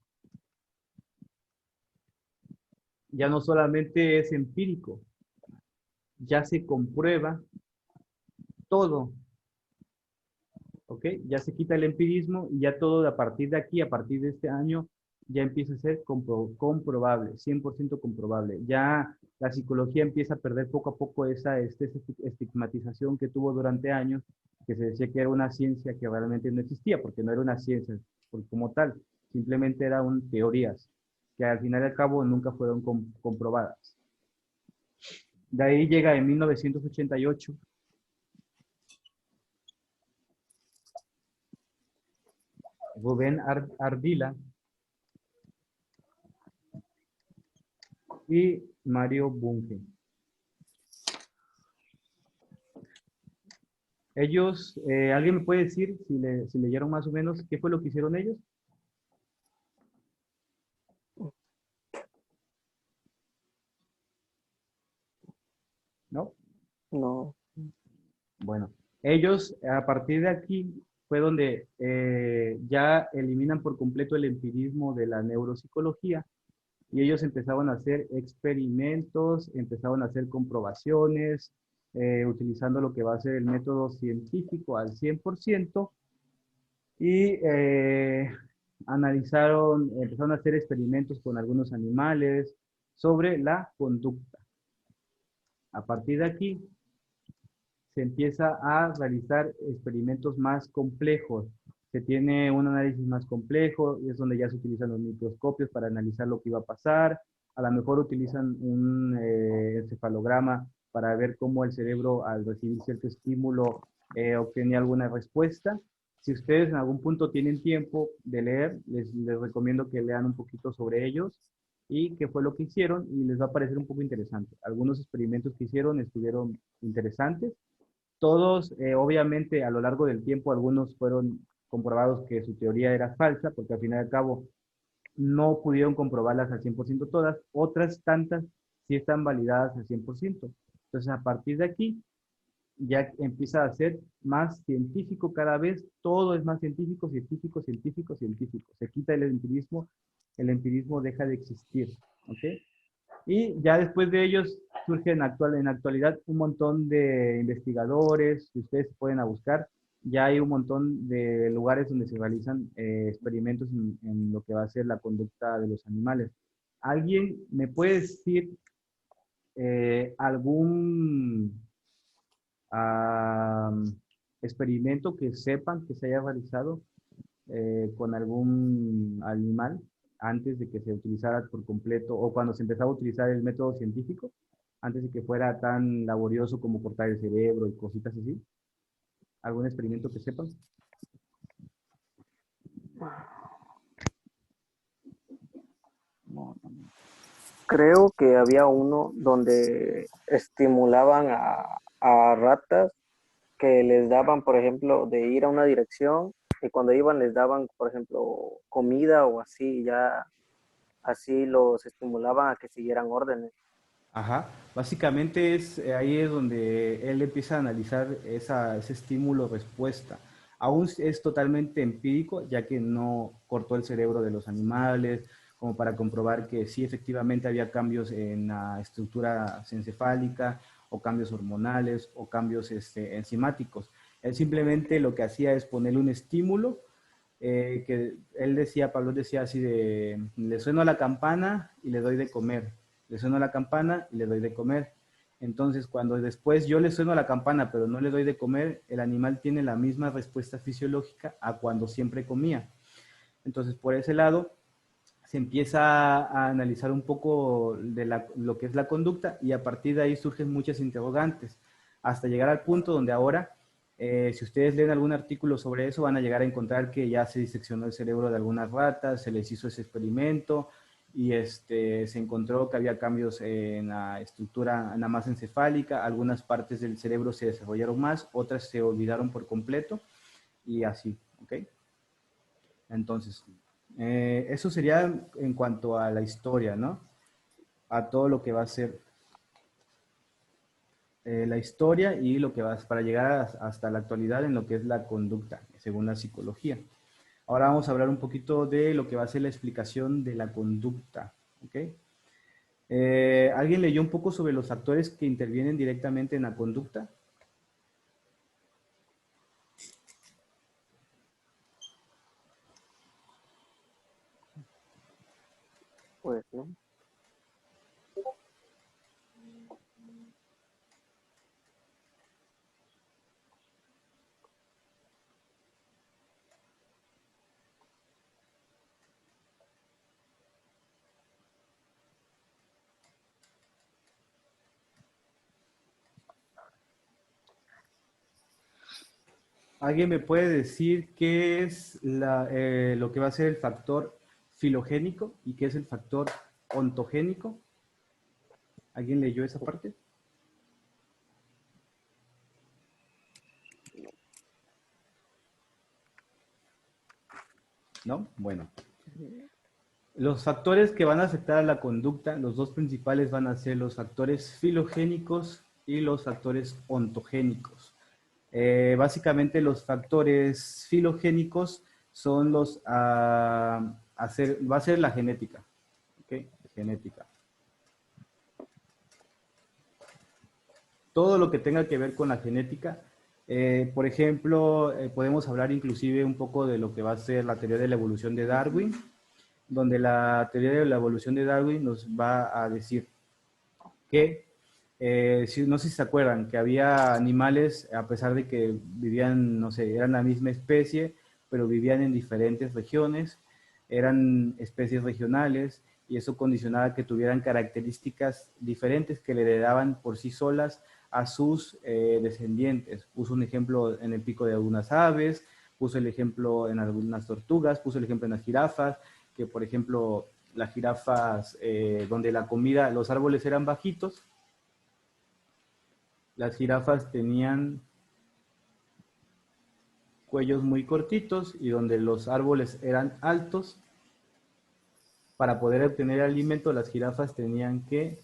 Ya no solamente es empírico, ya se comprueba todo. ¿Ok? Ya se quita el empirismo y ya todo a partir de aquí, a partir de este año, ya empieza a ser comprobable, 100% comprobable. Ya la psicología empieza a perder poco a poco esa estigmatización que tuvo durante años, que se decía que era una ciencia que realmente no existía, porque no era una ciencia como tal, simplemente eran teorías, que al final y al cabo nunca fueron comprobadas. De ahí llega en 1988 Rubén Ardila y Mario Bunge. Ellos, ¿alguien me puede decir si leyeron más o menos qué fue lo que hicieron ellos? ¿No? No. Bueno, ellos a partir de aquí fue donde ya eliminan por completo el empirismo de la neuropsicología y ellos empezaron a hacer experimentos, empezaron a hacer comprobaciones, utilizando lo que va a ser el método científico al 100% y empezaron a hacer experimentos con algunos animales sobre la conducta. A partir de aquí se empieza a realizar experimentos más complejos. Se tiene un análisis más complejo, y es donde ya se utilizan los microscopios para analizar lo que iba a pasar. A lo mejor utilizan un encefalograma para ver cómo el cerebro al recibir cierto estímulo obtenía alguna respuesta. Si ustedes en algún punto tienen tiempo de leer, les recomiendo que lean un poquito sobre ellos y qué fue lo que hicieron y les va a parecer un poco interesante. Algunos experimentos que hicieron estuvieron interesantes. Todos, obviamente, a lo largo del tiempo, algunos fueron comprobados que su teoría era falsa, porque al fin y al cabo no pudieron comprobarlas al 100% todas. Otras tantas sí están validadas al 100%. Entonces, a partir de aquí, ya empieza a ser más científico cada vez. Todo es más científico, científico, científico, científico. Se quita el empirismo deja de existir. ¿Ok? Y ya después de ellos surgen en la actualidad un montón de investigadores, que ustedes pueden a buscar. Ya hay un montón de lugares donde se realizan experimentos en lo que va a ser la conducta de los animales. ¿Alguien me puede decir algún ah, experimento que sepan que se haya realizado con algún animal antes de que se utilizara por completo o cuando se empezaba a utilizar el método científico, antes de que fuera tan laborioso como cortar el cerebro y cositas así? ¿Algún experimento que sepan? No, no. Creo que había uno donde estimulaban a ratas que les daban, por ejemplo, de ir a una dirección y cuando iban les daban, por ejemplo, comida o así, ya así los estimulaban a que siguieran órdenes. Ajá, básicamente ahí es donde él empieza a analizar ese estímulo-respuesta. Aún es totalmente empírico, ya que no cortó el cerebro de los animales, como para comprobar que sí efectivamente había cambios en la estructura encefálica, o cambios hormonales, o cambios enzimáticos. Él simplemente lo que hacía es ponerle un estímulo, que él decía, Pablo decía así de, le sueno a la campana y le doy de comer, le sueno a la campana y le doy de comer. Entonces, cuando después yo le sueno a la campana, pero no le doy de comer, el animal tiene la misma respuesta fisiológica a cuando siempre comía. Entonces, por ese lado, se empieza a analizar un poco de lo que es la conducta y a partir de ahí surgen muchas interrogantes, hasta llegar al punto donde ahora, si ustedes leen algún artículo sobre eso, van a llegar a encontrar que ya se diseccionó el cerebro de algunas ratas, se les hizo ese experimento y se encontró que había cambios en la estructura, en la masa encefálica, algunas partes del cerebro se desarrollaron más, otras se olvidaron por completo y así, ¿ok? Entonces, eso sería en cuanto a la historia, ¿no? A todo lo que va a ser la historia y lo que va para llegar hasta la actualidad en lo que es la conducta, según la psicología. Ahora vamos a hablar un poquito de lo que va a ser la explicación de la conducta, ¿ok? ¿Alguien leyó un poco sobre los factores que intervienen directamente en la conducta? Pues, ¿no? ¿Alguien me puede decir qué es lo que va a ser el factor filogénico y qué es el factor ontogénico? ¿Alguien leyó esa parte? ¿no? Bueno, los factores que van a afectar a la conducta, los dos principales van a ser los factores filogénicos y los factores ontogénicos. Básicamente los factores filogénicos son va a ser la genética, ¿ok? Genética. Todo lo que tenga que ver con la genética. Por ejemplo, podemos hablar inclusive un poco de lo que va a ser la teoría de la evolución de Darwin, donde la teoría de la evolución de Darwin nos va a decir que, no sé si se acuerdan, que había animales, a pesar de que vivían, no sé, eran la misma especie, pero vivían en diferentes regiones, eran especies regionales, y eso condicionaba que tuvieran características diferentes que le heredaban por sí solas a sus descendientes. Puso un ejemplo en el pico de algunas aves, puso el ejemplo en algunas tortugas, puso el ejemplo en las jirafas, que por ejemplo las jirafas donde la comida, los árboles eran bajitos, las jirafas tenían cuellos muy cortitos y donde los árboles eran altos, para poder obtener alimento las jirafas tenían que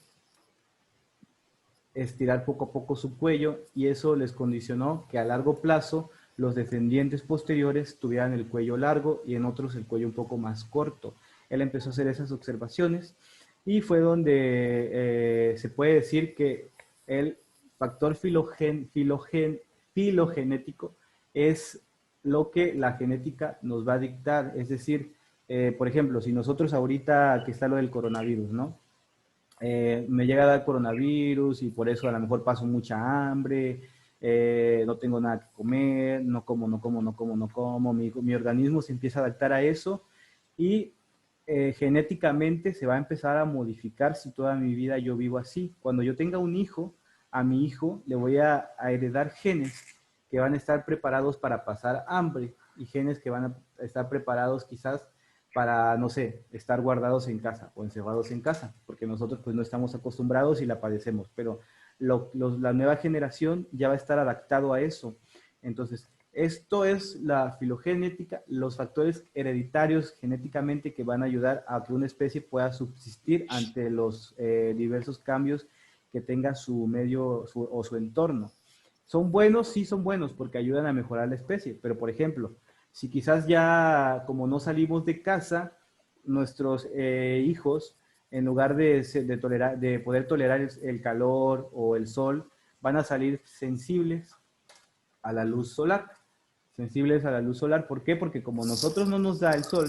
estirar poco a poco su cuello y eso les condicionó que a largo plazo los descendientes posteriores tuvieran el cuello largo y en otros el cuello un poco más corto. Él empezó a hacer esas observaciones y fue donde se puede decir que el factor filogenético es lo que la genética nos va a dictar. Es decir, por ejemplo, si nosotros ahorita que está lo del coronavirus, ¿no? Me llega a dar coronavirus y por eso a lo mejor paso mucha hambre, no tengo nada que comer, no como, mi organismo se empieza a adaptar a eso y genéticamente se va a empezar a modificar si toda mi vida yo vivo así. Cuando yo tenga un hijo, a mi hijo le voy a heredar genes que van a estar preparados para pasar hambre y genes que van a estar preparados quizás para, no sé, estar guardados en casa o encerrados en casa, porque nosotros pues no estamos acostumbrados y la padecemos, pero la nueva generación ya va a estar adaptado a eso. Entonces, esto es la filogenética, los factores hereditarios genéticamente que van a ayudar a que una especie pueda subsistir ante los diversos cambios que tenga su medio o su entorno. ¿Son buenos? Sí, son buenos porque ayudan a mejorar la especie, pero por ejemplo, si quizás ya como no salimos de casa, nuestros hijos, en lugar de poder tolerar el calor o el sol, van a salir sensibles a la luz solar. Sensibles a la luz solar, ¿por qué? Porque como nosotros no nos da el sol,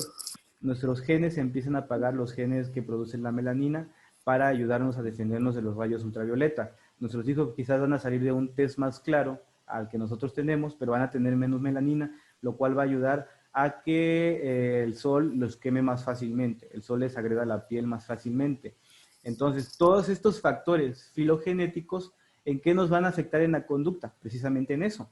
nuestros genes empiezan a apagar los genes que producen la melanina para ayudarnos a defendernos de los rayos ultravioleta. Nuestros hijos quizás van a salir de un tez más claro al que nosotros tenemos, pero van a tener menos melanina, lo cual va a ayudar a que el sol los queme más fácilmente. El sol les agreda la piel más fácilmente. Entonces, todos estos factores filogenéticos, ¿en qué nos van a afectar en la conducta? Precisamente en eso.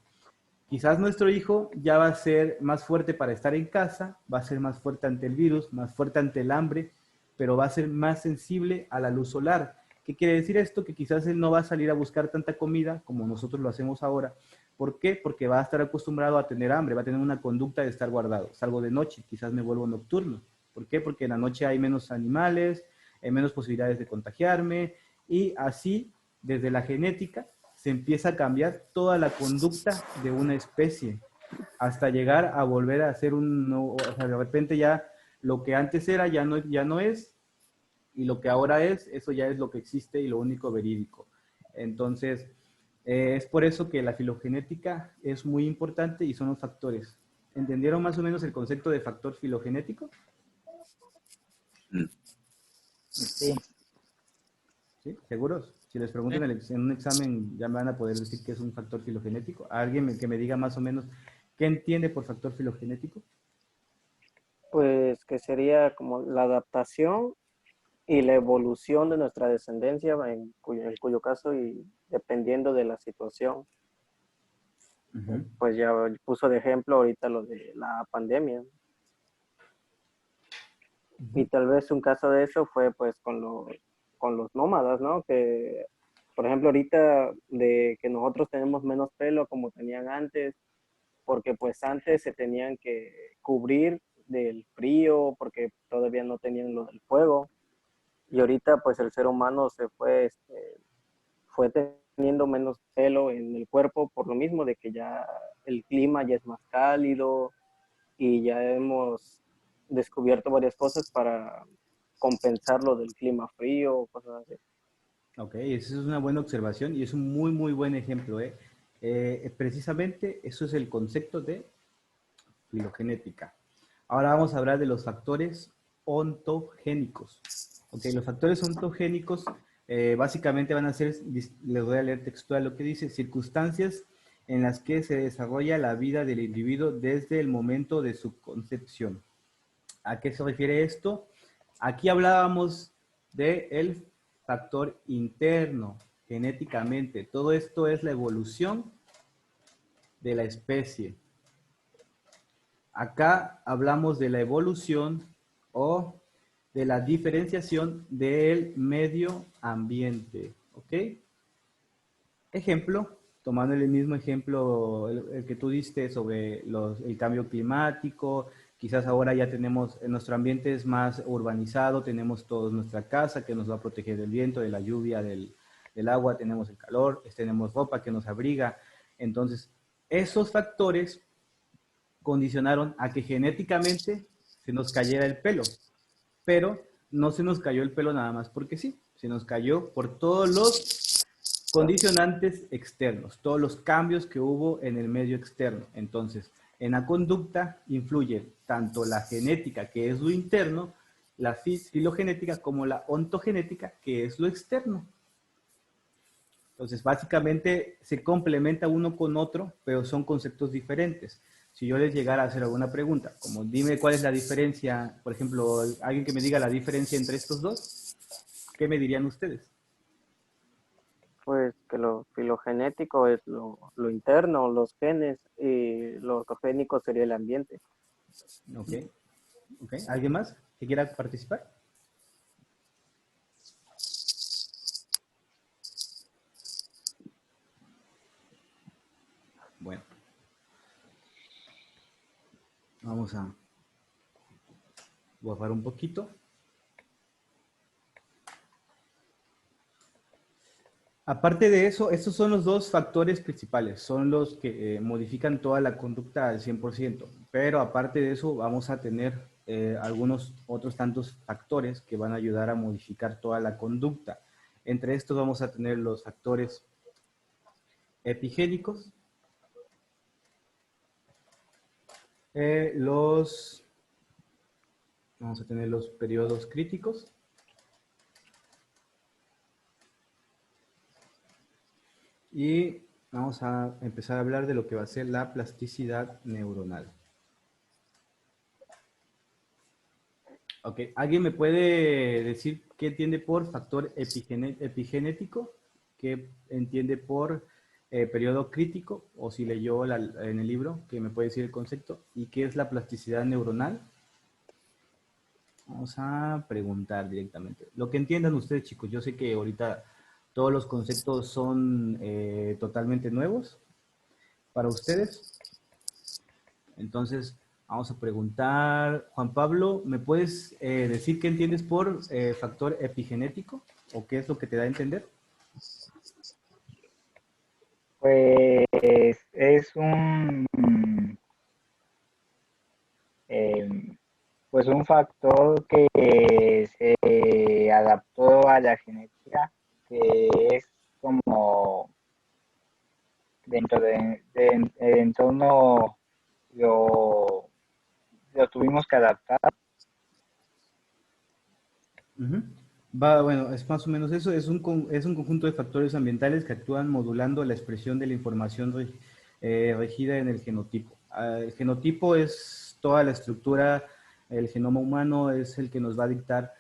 Quizás nuestro hijo ya va a ser más fuerte para estar en casa, va a ser más fuerte ante el virus, más fuerte ante el hambre, pero va a ser más sensible a la luz solar. ¿Qué quiere decir esto? Que quizás él no va a salir a buscar tanta comida como nosotros lo hacemos ahora. ¿Por qué? Porque va a estar acostumbrado a tener hambre, va a tener una conducta de estar guardado. Salgo de noche, quizás me vuelvo nocturno. ¿Por qué? Porque en la noche hay menos animales, hay menos posibilidades de contagiarme y así, desde la genética, se empieza a cambiar toda la conducta de una especie hasta llegar a volver a ser o sea, de repente ya lo que antes era ya no es y lo que ahora es, eso ya es lo que existe y lo único verídico. Entonces, es por eso que la filogenética es muy importante y son los factores. ¿Entendieron más o menos el concepto de factor filogenético? Sí, ¿Sí? ¿Seguros? Si les pregunto en un examen, ya me van a poder decir que es un factor filogenético. ¿Alguien que me diga más o menos qué entiende por factor filogenético? Pues que sería como la adaptación y la evolución de nuestra descendencia, en cuyo caso, y dependiendo de la situación, pues ya puso de ejemplo ahorita lo de la pandemia. Y tal vez un caso de eso fue pues con los nómadas, ¿no? Que, por ejemplo, ahorita de que nosotros tenemos menos pelo como tenían antes, porque pues antes se tenían que cubrir del frío, porque todavía no tenían lo del fuego. Y ahorita pues el ser humano se fue teniendo menos pelo en el cuerpo por lo mismo de que ya el clima ya es más cálido y ya hemos descubierto varias cosas para compensar lo del clima frío, cosas así. Ok, esa es una buena observación y es un muy, muy buen ejemplo, ¿eh? Precisamente eso es el concepto de filogenética. Ahora vamos a hablar de los factores ontogénicos. Ok, los factores ontogénicos básicamente van a ser, les voy a leer textual lo que dice, circunstancias en las que se desarrolla la vida del individuo desde el momento de su concepción. ¿A qué se refiere esto? Aquí hablábamos del factor interno, genéticamente. Todo esto es la evolución de la especie. Acá hablamos de la evolución o de la diferenciación del medio ambiente. ¿Ok? Ejemplo, tomando el mismo ejemplo el que tú diste sobre el cambio climático, quizás ahora ya tenemos, nuestro ambiente es más urbanizado, tenemos toda nuestra casa que nos va a proteger del viento, de la lluvia, del agua, tenemos el calor, tenemos ropa que nos abriga. Entonces, esos factores condicionaron a que genéticamente se nos cayera el pelo, pero no se nos cayó el pelo nada más porque sí, se nos cayó por todos los condicionantes externos, todos los cambios que hubo en el medio externo. Entonces, en la conducta influye tanto la genética, que es lo interno, la filogenética, como la ontogenética, que es lo externo. Entonces, básicamente se complementa uno con otro, pero son conceptos diferentes. Si yo les llegara a hacer alguna pregunta, como dime cuál es la diferencia, por ejemplo, alguien que me diga la diferencia entre estos dos, ¿qué me dirían ustedes? Pues que lo filogenético es lo interno, los genes, y lo ontogénico sería el ambiente. Ok, ok. ¿Alguien más que quiera participar? Bueno, vamos a bajar un poquito. Aparte de eso, estos son los dos factores principales, son los que modifican toda la conducta al 100%, pero aparte de eso vamos a tener algunos otros tantos factores que van a ayudar a modificar toda la conducta. Entre estos vamos a tener los factores epigénicos, vamos a tener los periodos críticos, y vamos a empezar a hablar de lo que va a ser la plasticidad neuronal. Ok, ¿alguien me puede decir qué entiende por factor epigenético? ¿Qué entiende por periodo crítico? O si leyó en el libro, que me puede decir el concepto. ¿Y qué es la plasticidad neuronal? Vamos a preguntar directamente. Lo que entiendan ustedes, chicos. Yo sé que ahorita todos los conceptos son totalmente nuevos para ustedes. Entonces, vamos a preguntar, Juan Pablo, ¿me puedes decir qué entiendes por factor epigenético? ¿O qué es lo que te da a entender? Pues es eh, pues un factor que se adaptó a la genética, que es como dentro del entorno lo, lo tuvimos que adaptar. Ujú. Bueno, es más o menos eso, es un conjunto de factores ambientales que actúan modulando la expresión de la información regida en el genotipo. El genotipo es toda la estructura, el genoma humano es el que nos va a dictar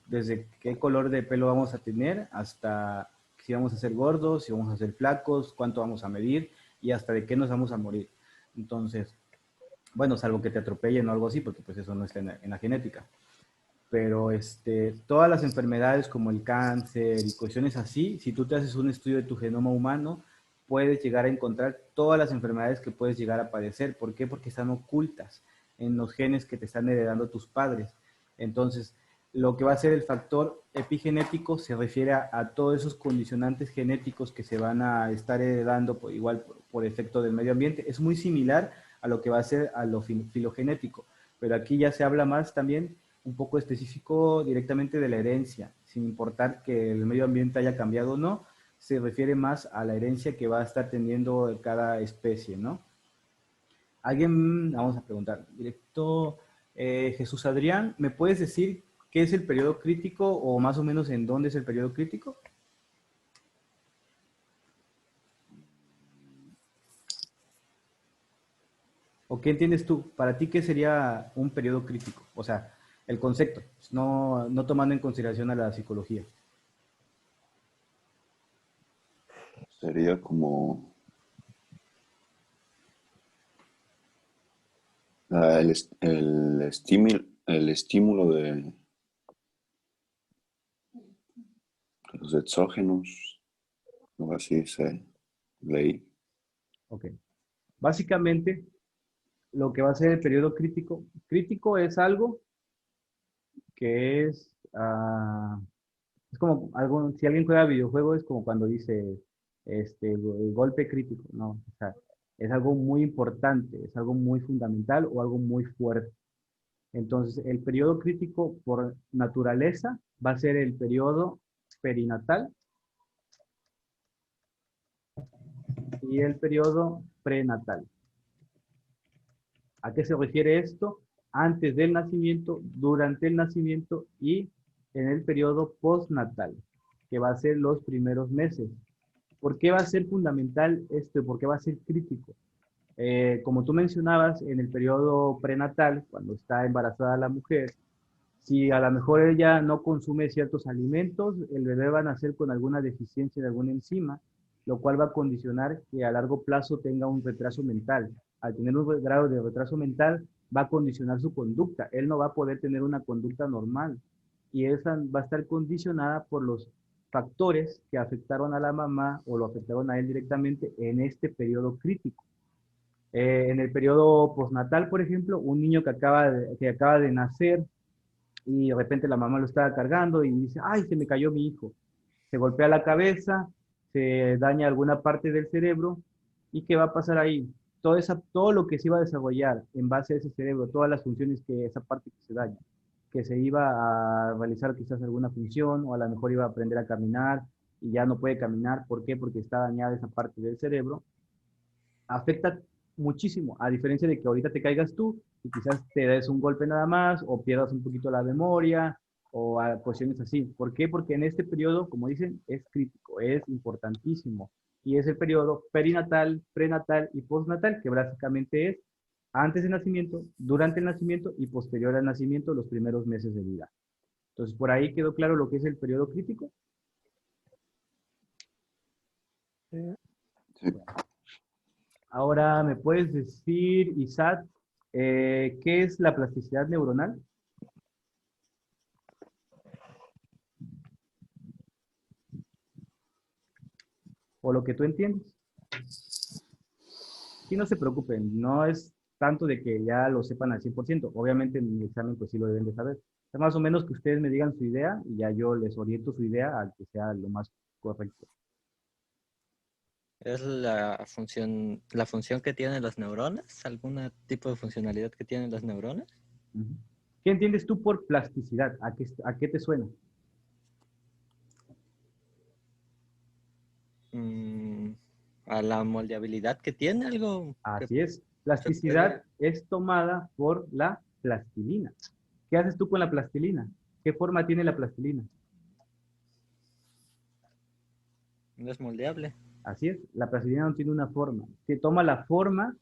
desde qué color de pelo vamos a tener hasta si vamos a ser gordos, si vamos a ser flacos, cuánto vamos a medir y hasta de qué nos vamos a morir. Entonces, bueno, salvo que te atropellen o algo así, porque pues eso no está en la genética, pero todas las enfermedades como el cáncer y cuestiones así, si tú te haces un estudio de tu genoma humano, puedes llegar a encontrar todas las enfermedades que puedes llegar a padecer. ¿Por qué? Porque están ocultas. en los genes que te están heredando tus padres. Entonces, lo que va a ser el factor epigenético se refiere a todos esos condicionantes genéticos que se van a estar heredando por efecto del medio ambiente. Es muy similar a lo que va a ser a lo filogenético, pero aquí ya se habla más también un poco específico directamente de la herencia, sin importar que el medio ambiente haya cambiado o no, se refiere más a la herencia que va a estar teniendo cada especie, ¿no? Alguien, vamos a preguntar, directo, Jesús Adrián, ¿me puedes decir qué es el periodo crítico o más o menos en dónde es el periodo crítico? ¿O qué entiendes tú? Para ti, ¿qué sería un periodo crítico? O sea, el concepto, no tomando en consideración a la psicología. Sería como el estímulo de los exógenos, algo así se leí. Ok. Básicamente, lo que va a ser el periodo crítico, crítico es algo que es como algo, si alguien juega videojuegos, es como cuando dice el golpe crítico, ¿no? O sea, es algo muy importante, es algo muy fundamental o algo muy fuerte. Entonces, el periodo crítico por naturaleza va a ser el periodo perinatal y el periodo prenatal. ¿A qué se refiere esto? Antes del nacimiento, durante el nacimiento y en el periodo postnatal, que va a ser los primeros meses. ¿Por qué va a ser fundamental esto? ¿Por qué va a ser crítico? Como tú mencionabas, en el periodo prenatal, cuando está embarazada la mujer, si a lo mejor ella no consume ciertos alimentos, el bebé va a nacer con alguna deficiencia de alguna enzima, lo cual va a condicionar que a largo plazo tenga un retraso mental. Al tener un grado de retraso mental, va a condicionar su conducta. Él no va a poder tener una conducta normal y esa va a estar condicionada por los factores que afectaron a la mamá o lo afectaron a él directamente en este periodo crítico. En el periodo postnatal, por ejemplo, un niño que acaba de nacer y de repente la mamá lo estaba cargando y dice, ay, se me cayó mi hijo. Se golpea la cabeza, se daña alguna parte del cerebro y ¿qué va a pasar ahí? Todo lo que se iba a desarrollar en base a ese cerebro, todas las funciones que esa parte que se daña, que se iba a realizar quizás alguna función o a lo mejor iba a aprender a caminar y ya no puede caminar. ¿Por qué? Porque está dañada esa parte del cerebro, afecta muchísimo, a diferencia de que ahorita te caigas tú y quizás te des un golpe nada más o pierdas un poquito la memoria o a cuestiones así. ¿Por qué? Porque en este periodo, como dicen, es crítico, es importantísimo y es el periodo perinatal, prenatal y postnatal, que básicamente es antes del nacimiento, durante el nacimiento y posterior al nacimiento, los primeros meses de vida. Entonces, por ahí quedó claro lo que es el periodo crítico. Sí. Ahora, ¿me puedes decir, Isaac, qué es la plasticidad neuronal? O lo que tú entiendes. Y no se preocupen, no es tanto de que ya lo sepan al 100%. Obviamente en mi examen pues sí lo deben de saber. Es más o menos que ustedes me digan su idea y ya yo les oriento su idea al que sea lo más correcto. ¿Es la función que tienen las neuronas? ¿Algún tipo de funcionalidad que tienen las neuronas? Ujú. ¿Qué entiendes tú por plasticidad? A qué te suena? Mm, ¿A la moldeabilidad que tiene? ¿Algo que Así es. se Plasticidad puede? es tomada por la plastilina. ¿Qué haces tú con la plastilina? ¿Qué forma tiene la plastilina? No es moldeable. Así es, la plastilina no tiene una forma. Que toma la forma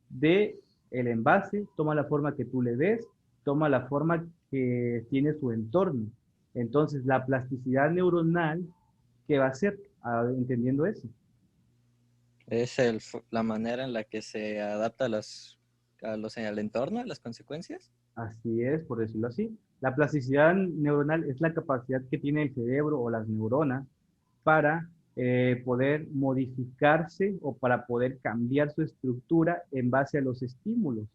de el envase, toma la forma que tú le des, toma la forma que tiene su entorno. Entonces, la plasticidad neuronal, ¿qué va a hacer? Entendiendo eso. ¿Es la manera en la que se adapta al entorno, a las consecuencias? Así es, por decirlo así. La plasticidad neuronal es la capacidad que tiene el cerebro o las neuronas para poder modificarse o para poder cambiar su estructura en base a los estímulos.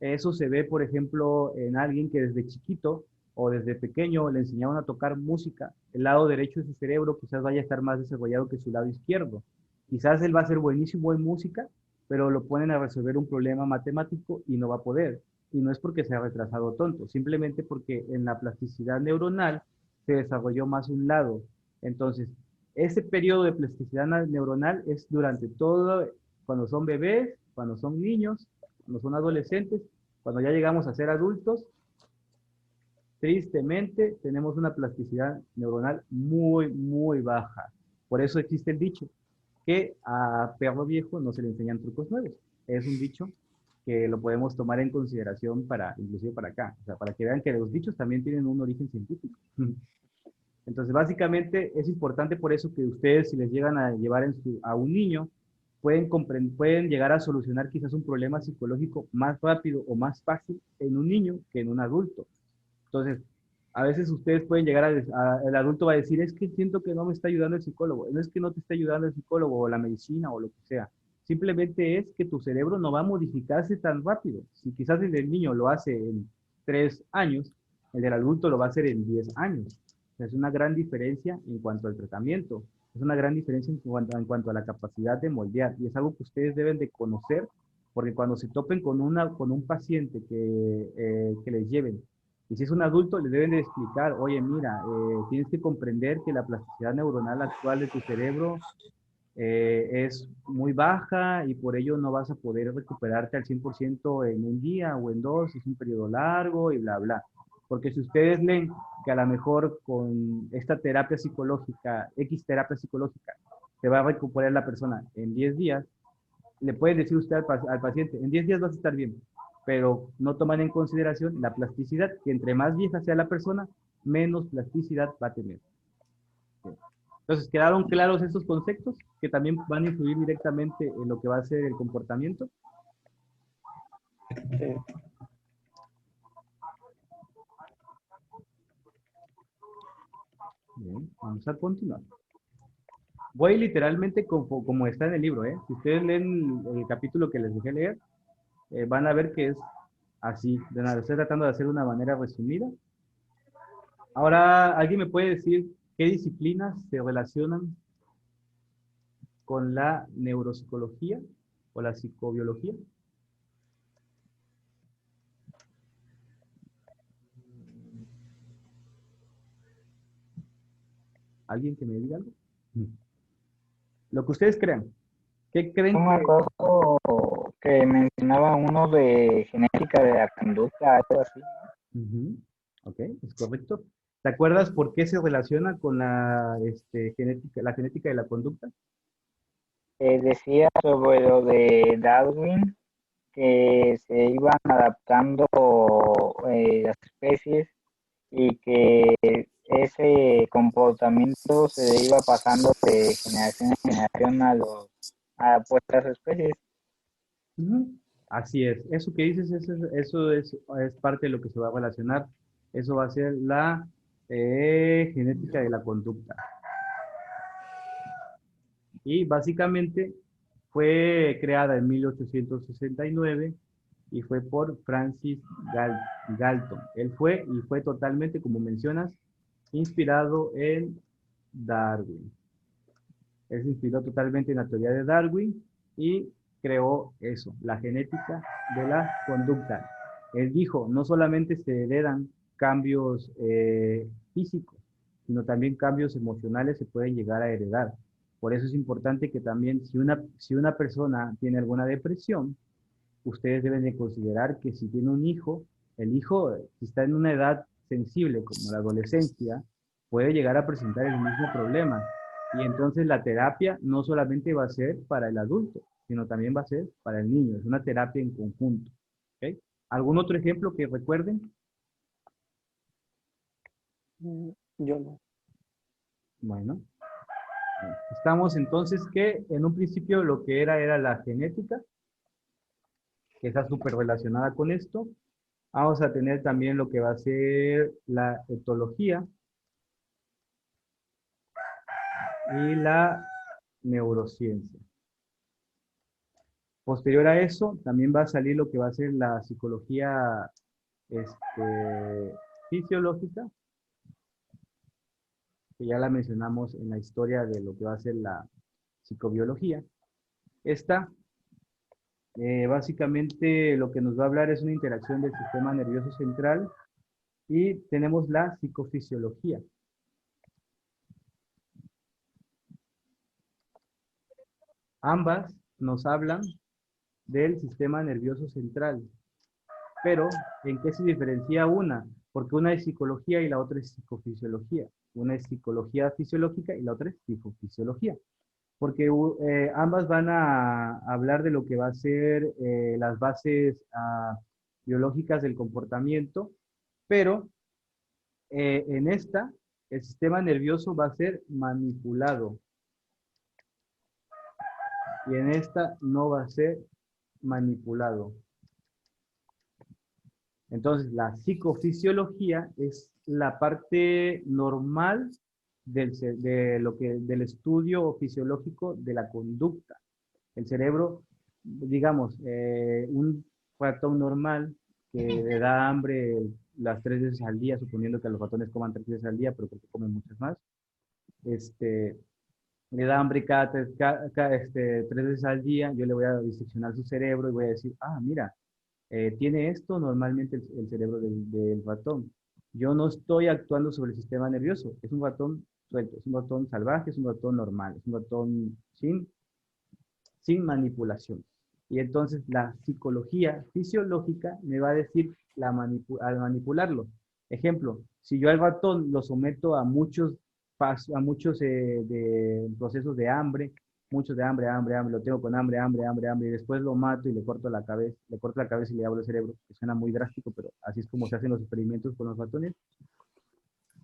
Eso se ve, por ejemplo, en alguien que desde chiquito o desde pequeño le enseñaban a tocar música. El lado derecho de su cerebro quizás vaya a estar más desarrollado que su lado izquierdo. Quizás él va a ser buenísimo en música, pero lo ponen a resolver un problema matemático y no va a poder. Y no es porque sea retrasado tonto, simplemente porque en la plasticidad neuronal se desarrolló más un lado. Entonces, ese periodo de plasticidad neuronal es durante todo, cuando son bebés, cuando son niños, cuando son adolescentes, cuando ya llegamos a ser adultos, tristemente tenemos una plasticidad neuronal muy, muy baja. Por eso existe el dicho que a perro viejo no se le enseñan trucos nuevos. Es un dicho que lo podemos tomar en consideración para, inclusive para acá, o sea, para que vean que los dichos también tienen un origen científico. Entonces, básicamente es importante por eso que ustedes, si les llegan a llevar a un niño, pueden llegar a solucionar quizás un problema psicológico más rápido o más fácil en un niño que en un adulto. Entonces, a veces ustedes pueden llegar el adulto va a decir, es que siento que no me está ayudando el psicólogo. No es que no te esté ayudando el psicólogo o la medicina o lo que sea. Simplemente es que tu cerebro no va a modificarse tan rápido. Si quizás el del niño lo hace en 3 años, el del adulto lo va a hacer en 10 años. Es una gran diferencia en cuanto al tratamiento. Es una gran diferencia en cuanto a la capacidad de moldear. Y es algo que ustedes deben de conocer, porque cuando se topen con un paciente que les lleven, y si es un adulto, le deben de explicar, oye, mira, tienes que comprender que la plasticidad neuronal actual de tu cerebro es muy baja y por ello no vas a poder recuperarte al 100% en un día o en dos, es un periodo largo y bla, bla. Porque si ustedes leen que a lo mejor con esta terapia psicológica, X terapia psicológica, se va a recuperar la persona en 10 días, le puede decir usted al paciente, en 10 días vas a estar bien, pero no toman en consideración la plasticidad, que entre más vieja sea la persona, menos plasticidad va a tener. Entonces, ¿quedaron claros estos conceptos que también van a influir directamente en lo que va a ser el comportamiento? Sí. Bien, vamos a continuar. Voy literalmente como está en el libro, ¿eh? Si ustedes leen el capítulo que les dejé leer, van a ver que es así. Estoy tratando de hacer de una manera resumida. Ahora, ¿alguien me puede decir qué disciplinas se relacionan con la neuropsicología o la psicobiología? ¿Alguien que me diga algo? Lo que ustedes crean. ¿Qué creen No me que... acuerdo que mencionaba uno de genética de la conducta, algo así. Ujú. Ok, es correcto. ¿Te acuerdas por qué se relaciona con la genética de la conducta? Decía sobre lo de Darwin, que se iban adaptando las especies y que ese comportamiento se iba pasando de generación en generación pues, las especies. Ujú. Así es. Eso que dices, eso es parte de lo que se va a relacionar. Eso va a ser la genética de la conducta. Y básicamente fue creada en 1869 y fue por Francis Galton. Él fue totalmente, como mencionas, inspirado en Darwin. Él se inspiró totalmente en la teoría de Darwin y creó eso, la genética de la conducta. Él dijo, no solamente se heredan cambios físicos, sino también cambios emocionales se pueden llegar a heredar. Por eso es importante que también si una persona tiene alguna depresión, ustedes deben de considerar que si tiene un hijo, el hijo, si está en una edad sensible como la adolescencia, puede llegar a presentar el mismo problema. Y entonces la terapia no solamente va a ser para el adulto, sino también va a ser para el niño. Es una terapia en conjunto. ¿Ok? ¿Algún otro ejemplo que recuerden? Yo no. Bueno, estamos entonces que en un principio lo que era la genética, que está súper relacionada con esto. Vamos a tener también lo que va a ser la etología y la neurociencia. Posterior a eso, también va a salir lo que va a ser la psicología fisiológica, que ya la mencionamos en la historia de lo que va a ser la psicobiología. Esta, básicamente, lo que nos va a hablar es una interacción del sistema nervioso central y tenemos la psicofisiología. Ambas nos hablan del sistema nervioso central. Pero, ¿en qué se diferencia una? Porque una es psicología y la otra es psicofisiología. Una es psicología fisiológica y la otra es psicofisiología. Porque ambas van a hablar de lo que va a ser las bases biológicas del comportamiento, pero en esta, el sistema nervioso va a ser manipulado. Y en esta no va a ser manipulado. Entonces, la psicofisiología es la parte normal del estudio fisiológico de la conducta. El cerebro, digamos, un ratón normal que le da hambre las 3 veces al día, suponiendo que los ratones coman 3 veces al día, pero porque comen muchas más, le da hambre cada 3 veces al día, yo le voy a diseccionar su cerebro y voy a decir, ah, mira, tiene esto normalmente el cerebro del ratón. Yo no estoy actuando sobre el sistema nervioso. Es un ratón suelto, es un ratón salvaje, es un ratón normal, es un ratón sin manipulación. Y entonces la psicología fisiológica me va a decir al manipularlo. Ejemplo, si yo al ratón lo someto a muchos procesos de hambre, muchos de hambre, lo tengo con hambre, y después lo mato y le corto la cabeza y le abro el cerebro, que suena muy drástico, pero así es como se hacen los experimentos con los ratones.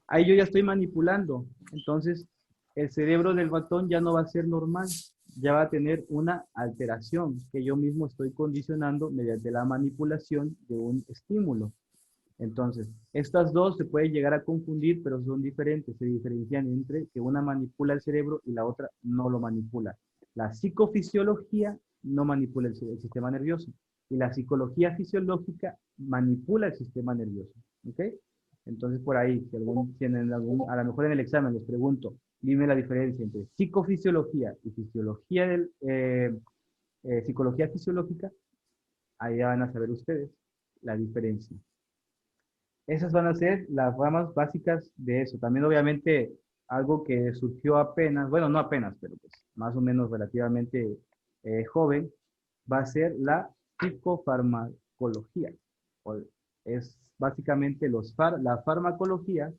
Ahí yo ya estoy manipulando, entonces el cerebro del ratón ya no va a ser normal, ya va a tener una alteración que yo mismo estoy condicionando mediante la manipulación de un estímulo. Entonces, estas dos se pueden llegar a confundir, pero son diferentes, se diferencian entre que una manipula el cerebro y la otra no lo manipula. La psicofisiología no manipula el sistema nervioso y la psicología fisiológica manipula el sistema nervioso. ¿Ok? Entonces, por ahí, si tienen a lo mejor en el examen les pregunto, dime la diferencia entre psicofisiología y psicología fisiológica, ahí ya van a saber ustedes la diferencia. Esas van a ser las ramas básicas de eso. También, obviamente, algo que surgió apenas, bueno, no apenas, pero pues más o menos relativamente joven, va a ser la psicofarmacología. Es básicamente la farmacología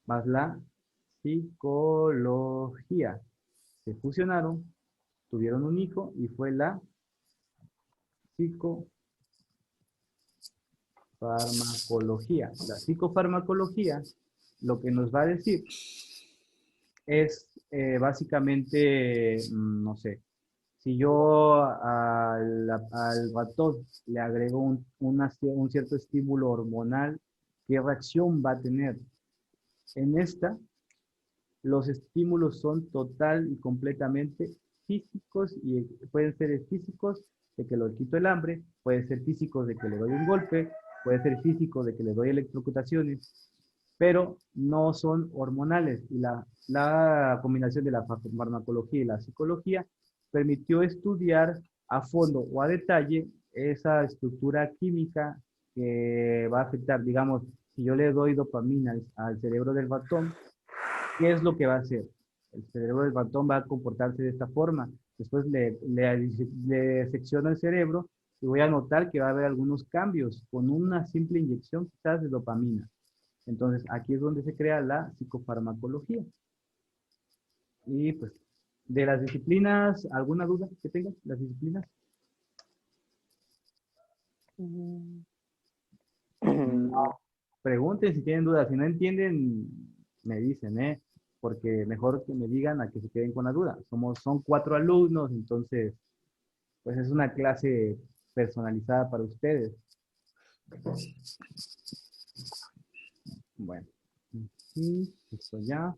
más la psicología. Se fusionaron, tuvieron un hijo y fue la psicofarmacología. La psicofarmacología lo que nos va a decir es básicamente, no sé, si yo al ratón le agrego un cierto estímulo hormonal, ¿qué reacción va a tener? En esta, los estímulos son total y completamente físicos y pueden ser físicos de que le quito el hambre, puede ser físicos de que le doy un golpe, puede ser físico de que le doy electrocutaciones, pero no son hormonales. Y la combinación de la farmacología y la psicología permitió estudiar a fondo o a detalle esa estructura química que va a afectar, digamos, si yo le doy dopamina al cerebro del ratón, ¿qué es lo que va a hacer? El cerebro del ratón va a comportarse de esta forma. Después le secciono el cerebro y voy a notar que va a haber algunos cambios con una simple inyección quizás de dopamina. Entonces, aquí es donde se crea la psicofarmacología. Y pues, de las disciplinas, ¿alguna duda que tengan? ¿Las disciplinas? No. Pregunten si tienen dudas. Si no entienden, me dicen, ¿eh? Porque mejor que me digan a que se queden con la duda. Son 4 alumnos, entonces, pues es una clase personalizada para ustedes. Bueno, esto ya.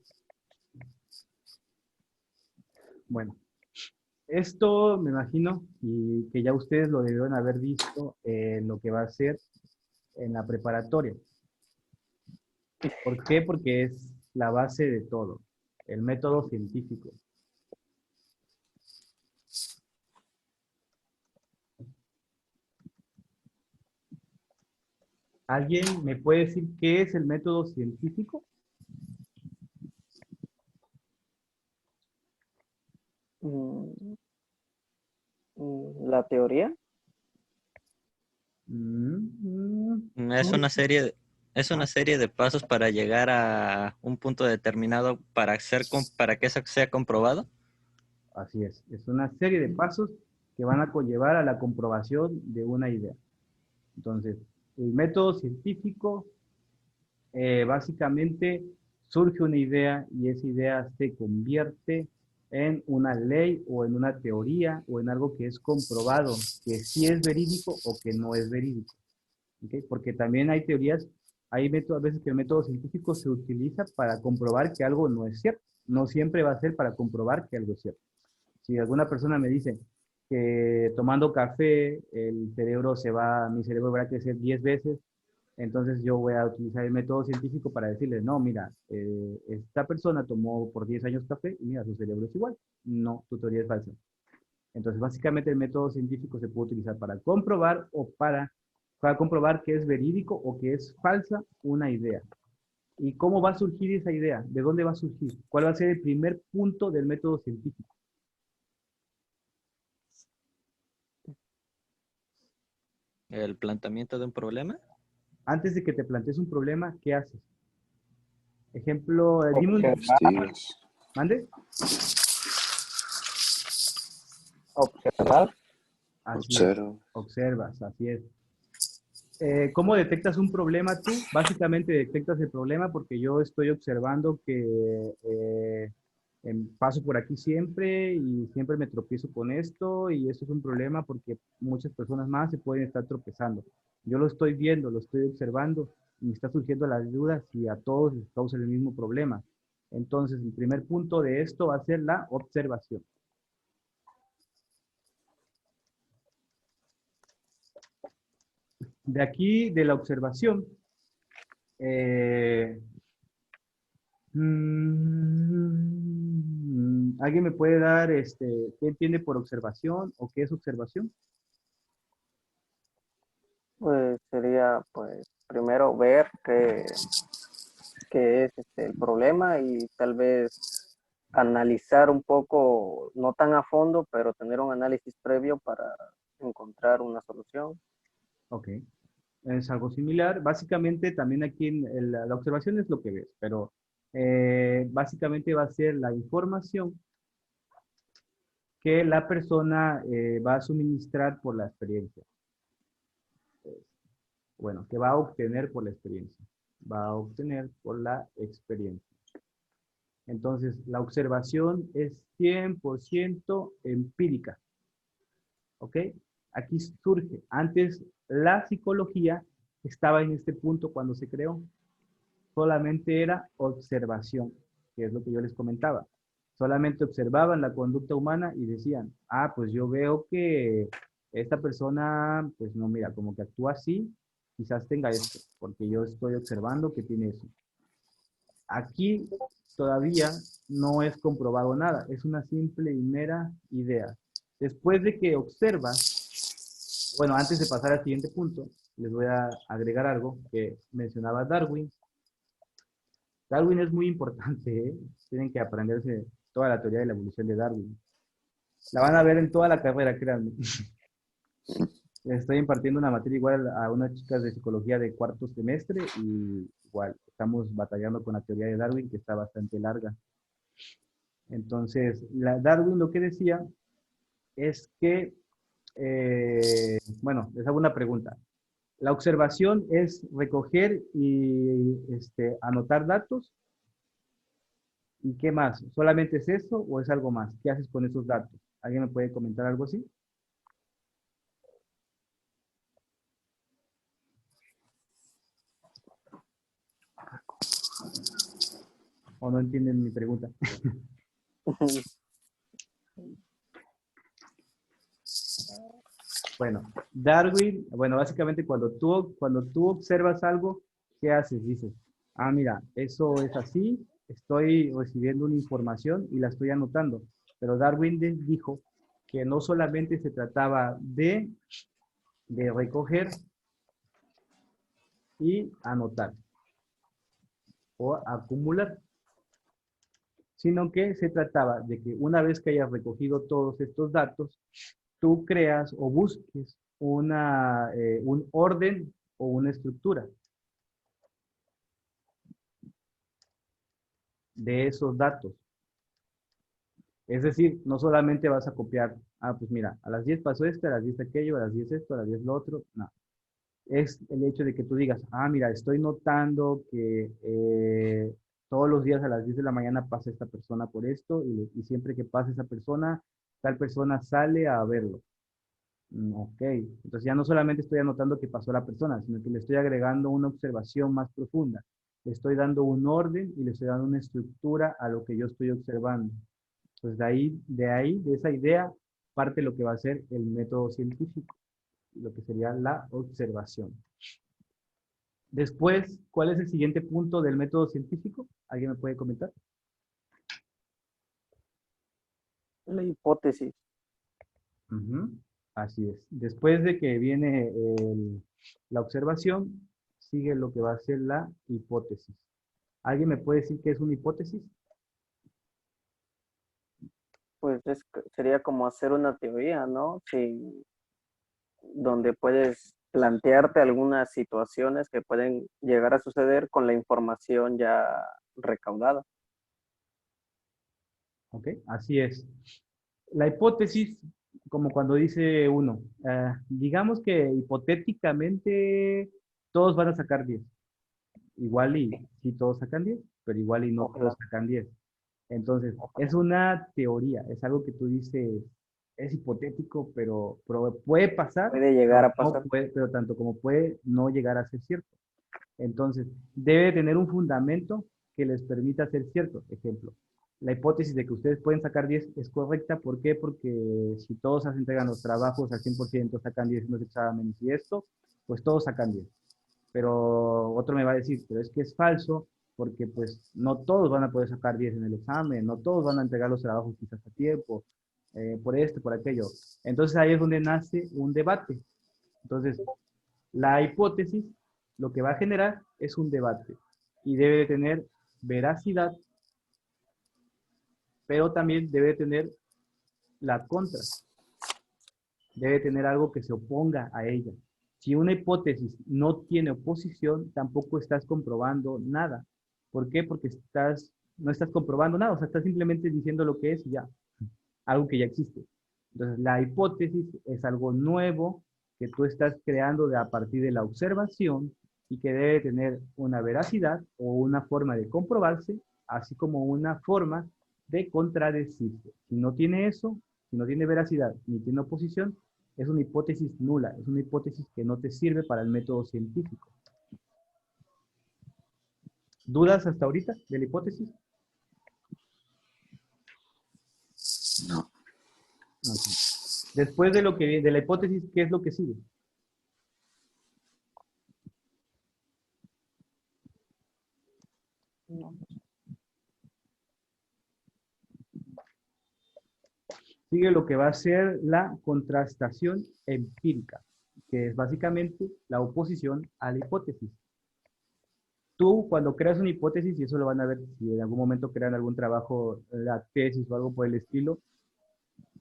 Bueno, Esto me imagino y que ya ustedes lo debieron haber visto en lo que va a ser en la preparatoria. ¿Por qué? Porque es la base de todo, el método científico. ¿Alguien me puede decir qué es el método científico? Mm, La teoría. Es una serie, es una serie de pasos para llegar a un punto determinado para que eso sea comprobado. Así es una serie de pasos que van a conllevar a la comprobación de una idea. Entonces, el método científico básicamente surge una idea y esa idea se convierte en una ley o en una teoría o en algo que es comprobado, que sí es verídico o que no es verídico. ¿Ok? Porque también hay teorías, hay métodos, a veces que el método científico se utiliza para comprobar que algo no es cierto. No siempre va a ser para comprobar que algo es cierto. Si alguna persona me dice que tomando café el cerebro mi cerebro va a crecer 10 veces, entonces yo voy a utilizar el método científico para decirle, no, mira, esta persona tomó por 10 años café y mira, su cerebro es igual. No, tu teoría es falsa. Entonces, básicamente el método científico se puede utilizar para comprobar o para comprobar que es verídico o que es falsa una idea. ¿Y cómo va a surgir esa idea? ¿De dónde va a surgir? ¿Cuál va a ser el primer punto del método científico? El planteamiento de un problema. Antes de que te plantees un problema, ¿qué haces? Ejemplo, dime Observar, Investigas. ¿mande? observar, Así es, Observa. observas, así es. ¿Cómo detectas un problema tú? Básicamente detectas el problema porque yo estoy observando que paso por aquí siempre y siempre me tropiezo con esto y esto es un problema porque muchas personas más se pueden estar tropezando. Yo lo estoy viendo, lo estoy observando y me está surgiendo la duda si a todos les causa el mismo problema. Entonces, el primer punto de esto va a ser la observación. De aquí, de la observación, eh, ¿alguien me puede dar qué entiende por observación o qué es observación? Pues sería, pues, primero ver qué es el problema y tal vez analizar un poco, no tan a fondo, pero tener un análisis previo para encontrar una solución. Ok, es algo similar. Básicamente también aquí la observación es lo que ves, pero básicamente va a ser la información que la persona va a suministrar por la experiencia. Bueno, que va a obtener por la experiencia. Va a obtener por la experiencia. Entonces, la observación es 100% empírica. ¿Ok? Aquí surge. Antes, la psicología estaba en este punto cuando se creó. Solamente era observación, que es lo que yo les comentaba. Solamente observaban la conducta humana y decían, ah, pues yo veo que esta persona, pues no, mira, como que actúa así, quizás tenga esto, porque yo estoy observando que tiene eso. Aquí todavía no es comprobado nada, es una simple y mera idea. Después de que observas, bueno, antes de pasar al siguiente punto, les voy a agregar algo que mencionaba Darwin. Darwin es muy importante, ¿eh? Tienen que aprenderse toda la teoría de la evolución de Darwin. La van a ver en toda la carrera, créanme. Estoy impartiendo una materia igual a unas chicas de psicología de cuarto semestre y igual estamos batallando con la teoría de Darwin que está bastante larga. Entonces, Darwin lo que decía es que, bueno, les hago una pregunta. La observación es recoger y anotar datos. ¿Y qué más? ¿Solamente es eso o es algo más? ¿Qué haces con esos datos? ¿Alguien me puede comentar algo así? ¿O no entienden mi pregunta? Bueno, Darwin, bueno, básicamente cuando tú observas algo, ¿qué haces? Dices, ah, mira, eso es así, estoy recibiendo una información y la estoy anotando. Pero Darwin dijo que no solamente se trataba de recoger y anotar o acumular, sino que se trataba de que una vez que hayas recogido todos estos datos, tú creas o busques un orden o una estructura de esos datos. Es decir, no solamente vas a copiar, ah, pues mira, a las 10 pasó esto, a las 10 aquello, a las 10 esto, a las 10 lo otro. No. Es el hecho de que tú digas, ah, mira, estoy notando que todos los días a las 10 de la mañana pasa esta persona por esto y siempre que pasa esa persona, tal persona sale a verlo. Ok, entonces ya no solamente estoy anotando que pasó la persona, sino que le estoy agregando una observación más profunda. Le estoy dando un orden y le estoy dando una estructura a lo que yo estoy observando. Pues de esa idea, parte lo que va a ser el método científico, lo que sería la observación. Después, ¿cuál es el siguiente punto del método científico? ¿Alguien me puede comentar? La hipótesis. Ujú, así es. Después de que viene la observación, sigue lo que va a ser la hipótesis. ¿Alguien me puede decir qué es una hipótesis? Pues sería como hacer una teoría, ¿no? Sí, donde puedes plantearte algunas situaciones que pueden llegar a suceder con la información ya recaudada. ¿Ok? Así es. La hipótesis, como cuando dice uno, digamos que hipotéticamente todos van a sacar 10. Igual y sí todos sacan 10, pero igual y no todos Ojalá, sacan 10. Entonces, es ojalá. una teoría, es algo que tú dices, es hipotético, pero puede pasar, Puede llegar pero a no pasar. puede, pero tanto como puede no llegar a ser cierto. Entonces, debe tener un fundamento que les permita ser cierto. Ejemplo, la hipótesis de que ustedes pueden sacar 10 es correcta. ¿Por qué? Porque si todos se entregan los trabajos al 100%, sacan 10 en los exámenes y esto, pues todos sacan 10. Pero otro me va a decir, pero es que es falso porque pues no todos van a poder sacar 10 en el examen, no todos van a entregar los trabajos quizás a tiempo, por esto, por aquello. Entonces ahí es donde nace un debate. Entonces, la hipótesis lo que va a generar es un debate y debe de tener veracidad, pero también debe tener la contra, debe tener algo que se oponga a ella. Si una hipótesis no tiene oposición, tampoco estás comprobando nada. ¿Por qué? Porque no estás comprobando nada, o sea, estás simplemente diciendo lo que es y ya, algo que ya existe. Entonces, la hipótesis es algo nuevo que tú estás creando a partir de la observación y que debe tener una veracidad o una forma de comprobarse, así como una forma de contradecirse. Si no tiene eso, si no tiene veracidad ni tiene oposición, es una hipótesis nula, es una hipótesis que no te sirve para el método científico. ¿Dudas hasta ahorita de la hipótesis? No. Okay. Después de la hipótesis, ¿qué es lo que sigue? No. Sigue lo que va a ser la contrastación empírica, que es básicamente la oposición a la hipótesis. Tú, cuando creas una hipótesis, y eso lo van a ver si en algún momento crean algún trabajo, la tesis o algo por el estilo,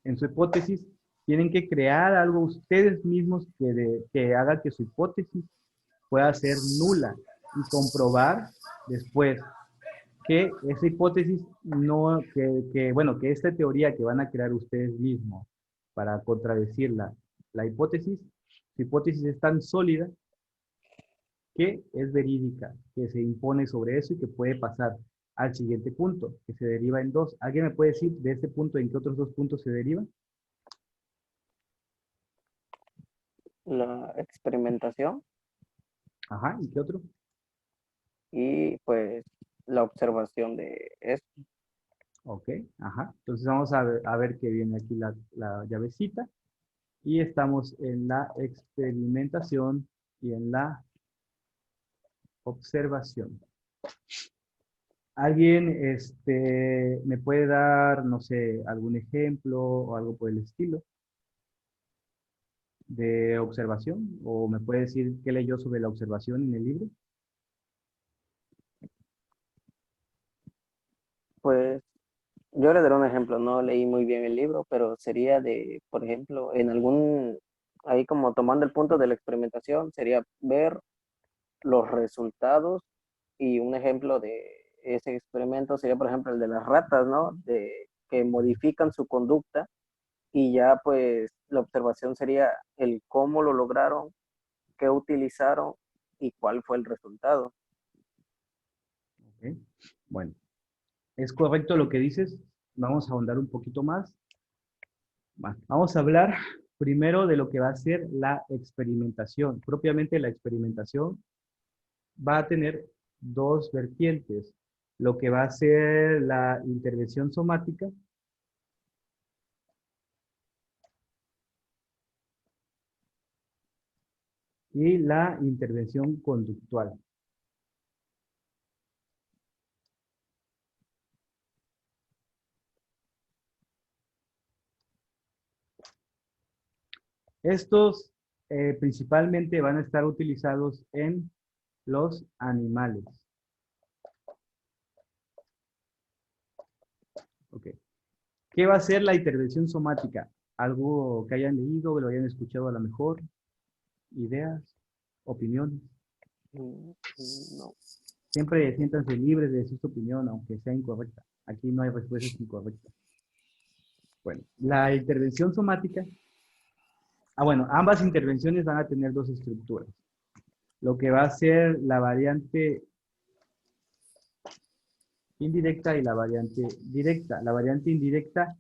en su hipótesis tienen que crear algo ustedes mismos que haga que su hipótesis pueda ser nula y comprobar después que esa hipótesis no, bueno, que esta teoría que van a crear ustedes mismos para contradecir la hipótesis, su hipótesis es tan sólida que es verídica, que se impone sobre eso y que puede pasar al siguiente punto, que se deriva en dos. ¿Alguien me puede decir de este punto en qué otros dos puntos se derivan? La experimentación Ajá, ¿y qué otro? y pues la observación de esto. Ok, ajá. Entonces vamos a ver que viene aquí la llavecita. Y estamos en la experimentación y en la observación. ¿Alguien me puede dar, no sé, algún ejemplo o algo por el estilo de observación? ¿O me puede decir qué leyó sobre la observación en el libro? Pues yo le daré un ejemplo, no leí muy bien el libro, pero sería de, por ejemplo, en algún, ahí como tomando el punto de la experimentación, sería ver los resultados y un ejemplo de ese experimento sería, por ejemplo, el de las ratas, ¿no? De que modifican su conducta y ya pues la observación sería el cómo lo lograron, qué utilizaron y cuál fue el resultado. Ok. Bueno, ¿es correcto lo que dices? Vamos a ahondar un poquito más. Vamos a hablar primero de lo que va a ser la experimentación. Propiamente la experimentación va a tener dos vertientes. Lo que va a ser la intervención somática y la intervención conductual. Estos principalmente van a estar utilizados en los animales. Ok. ¿Qué va a ser la intervención somática? ¿Algo que hayan leído, que lo hayan escuchado a lo mejor? ¿Ideas? ¿Opiniones? No. Siempre siéntanse libres de decir su opinión, aunque sea incorrecta. Aquí no hay respuestas incorrectas. Bueno, la intervención somática. Bueno, ambas intervenciones van a tener dos estructuras. Lo que va a ser la variante indirecta y la variante directa. La variante indirecta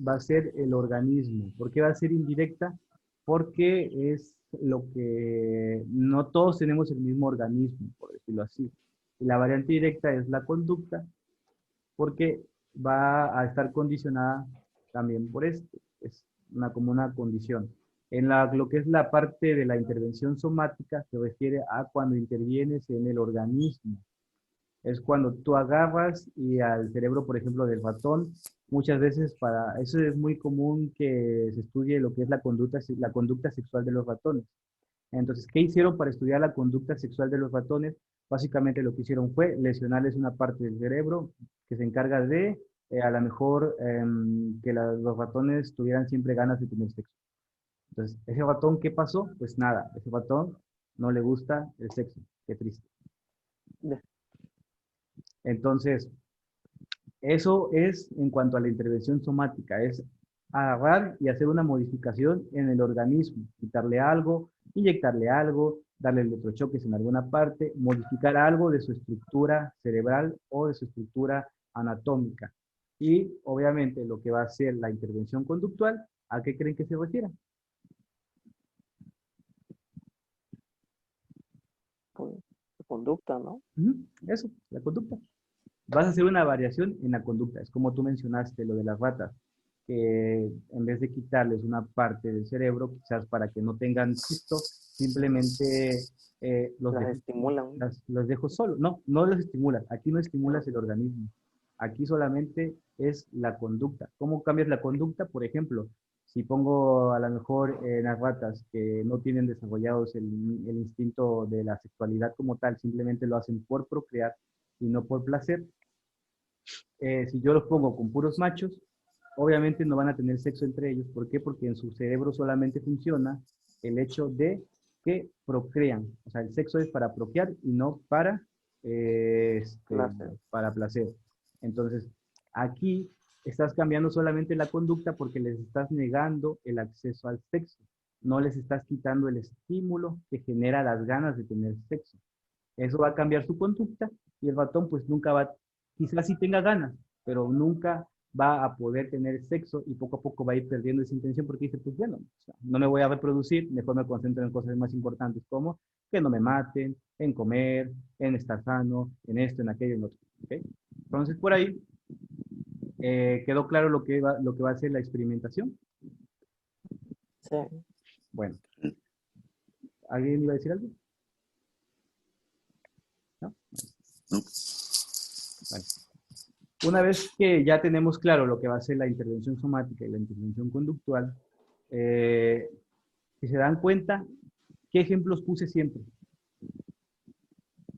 va a ser el organismo. ¿Por qué va a ser indirecta? Porque es lo que no todos tenemos el mismo organismo, por decirlo así. Y la variante directa es la conducta, porque va a estar condicionada también por esto. Es como una condición. Lo que es la parte de la intervención somática se refiere a cuando intervienes en el organismo. Es cuando tú agarras y al cerebro, por ejemplo, del ratón, muchas veces para eso es muy común que se estudie lo que es la conducta sexual de los ratones. Entonces, ¿qué hicieron para estudiar la conducta sexual de los ratones? Básicamente lo que hicieron fue lesionarles una parte del cerebro que se encarga de, a lo mejor, que los ratones tuvieran siempre ganas de tener sexo. Entonces, ese ratón, ¿qué pasó? Pues nada, ese ratón no le gusta el sexo. Qué triste. Entonces, eso es en cuanto a la intervención somática, es agarrar y hacer una modificación en el organismo, quitarle algo, inyectarle algo, darle electrochoques en alguna parte, modificar algo de su estructura cerebral o de su estructura anatómica. Y obviamente lo que va a ser la intervención conductual, ¿a qué creen que se refiere? Pues, conducta, ¿no? Eso, la conducta. Vas a hacer una variación en la conducta. Es como tú mencionaste lo de las ratas, que en vez de quitarles una parte del cerebro, quizás para que no tengan gusto, simplemente Las estimulan. los dejo solos. No, no los estimulas. Aquí no estimulas el organismo. Aquí solamente es la conducta. ¿Cómo cambias la conducta? Por ejemplo, si pongo a lo mejor en las ratas que no tienen desarrollados el instinto de la sexualidad como tal, simplemente lo hacen por procrear y no por placer, si yo los pongo con puros machos, obviamente no van a tener sexo entre ellos. ¿Por qué? Porque en su cerebro solamente funciona el hecho de que procrean. O sea, el sexo es para procrear y no Placer. para placer. Entonces, aquí estás cambiando solamente la conducta porque les estás negando el acceso al sexo. No les estás quitando el estímulo que genera las ganas de tener sexo. Eso va a cambiar su conducta y el ratón pues nunca va, quizás sí tenga ganas, pero nunca va a poder tener sexo y poco a poco va a ir perdiendo esa intención porque dice, pues bueno, o sea, no me voy a reproducir, mejor me concentro en cosas más importantes como que no me maten, en comer, en estar sano, en esto, en aquello, en otro. ¿Okay? Entonces por ahí quedó claro lo que va a ser la experimentación. Sí. Bueno, ¿alguien iba a decir algo? ¿No? No. Bueno. Una vez que ya tenemos claro lo que va a ser la intervención somática y la intervención conductual, si se dan cuenta, ¿qué ejemplos puse siempre?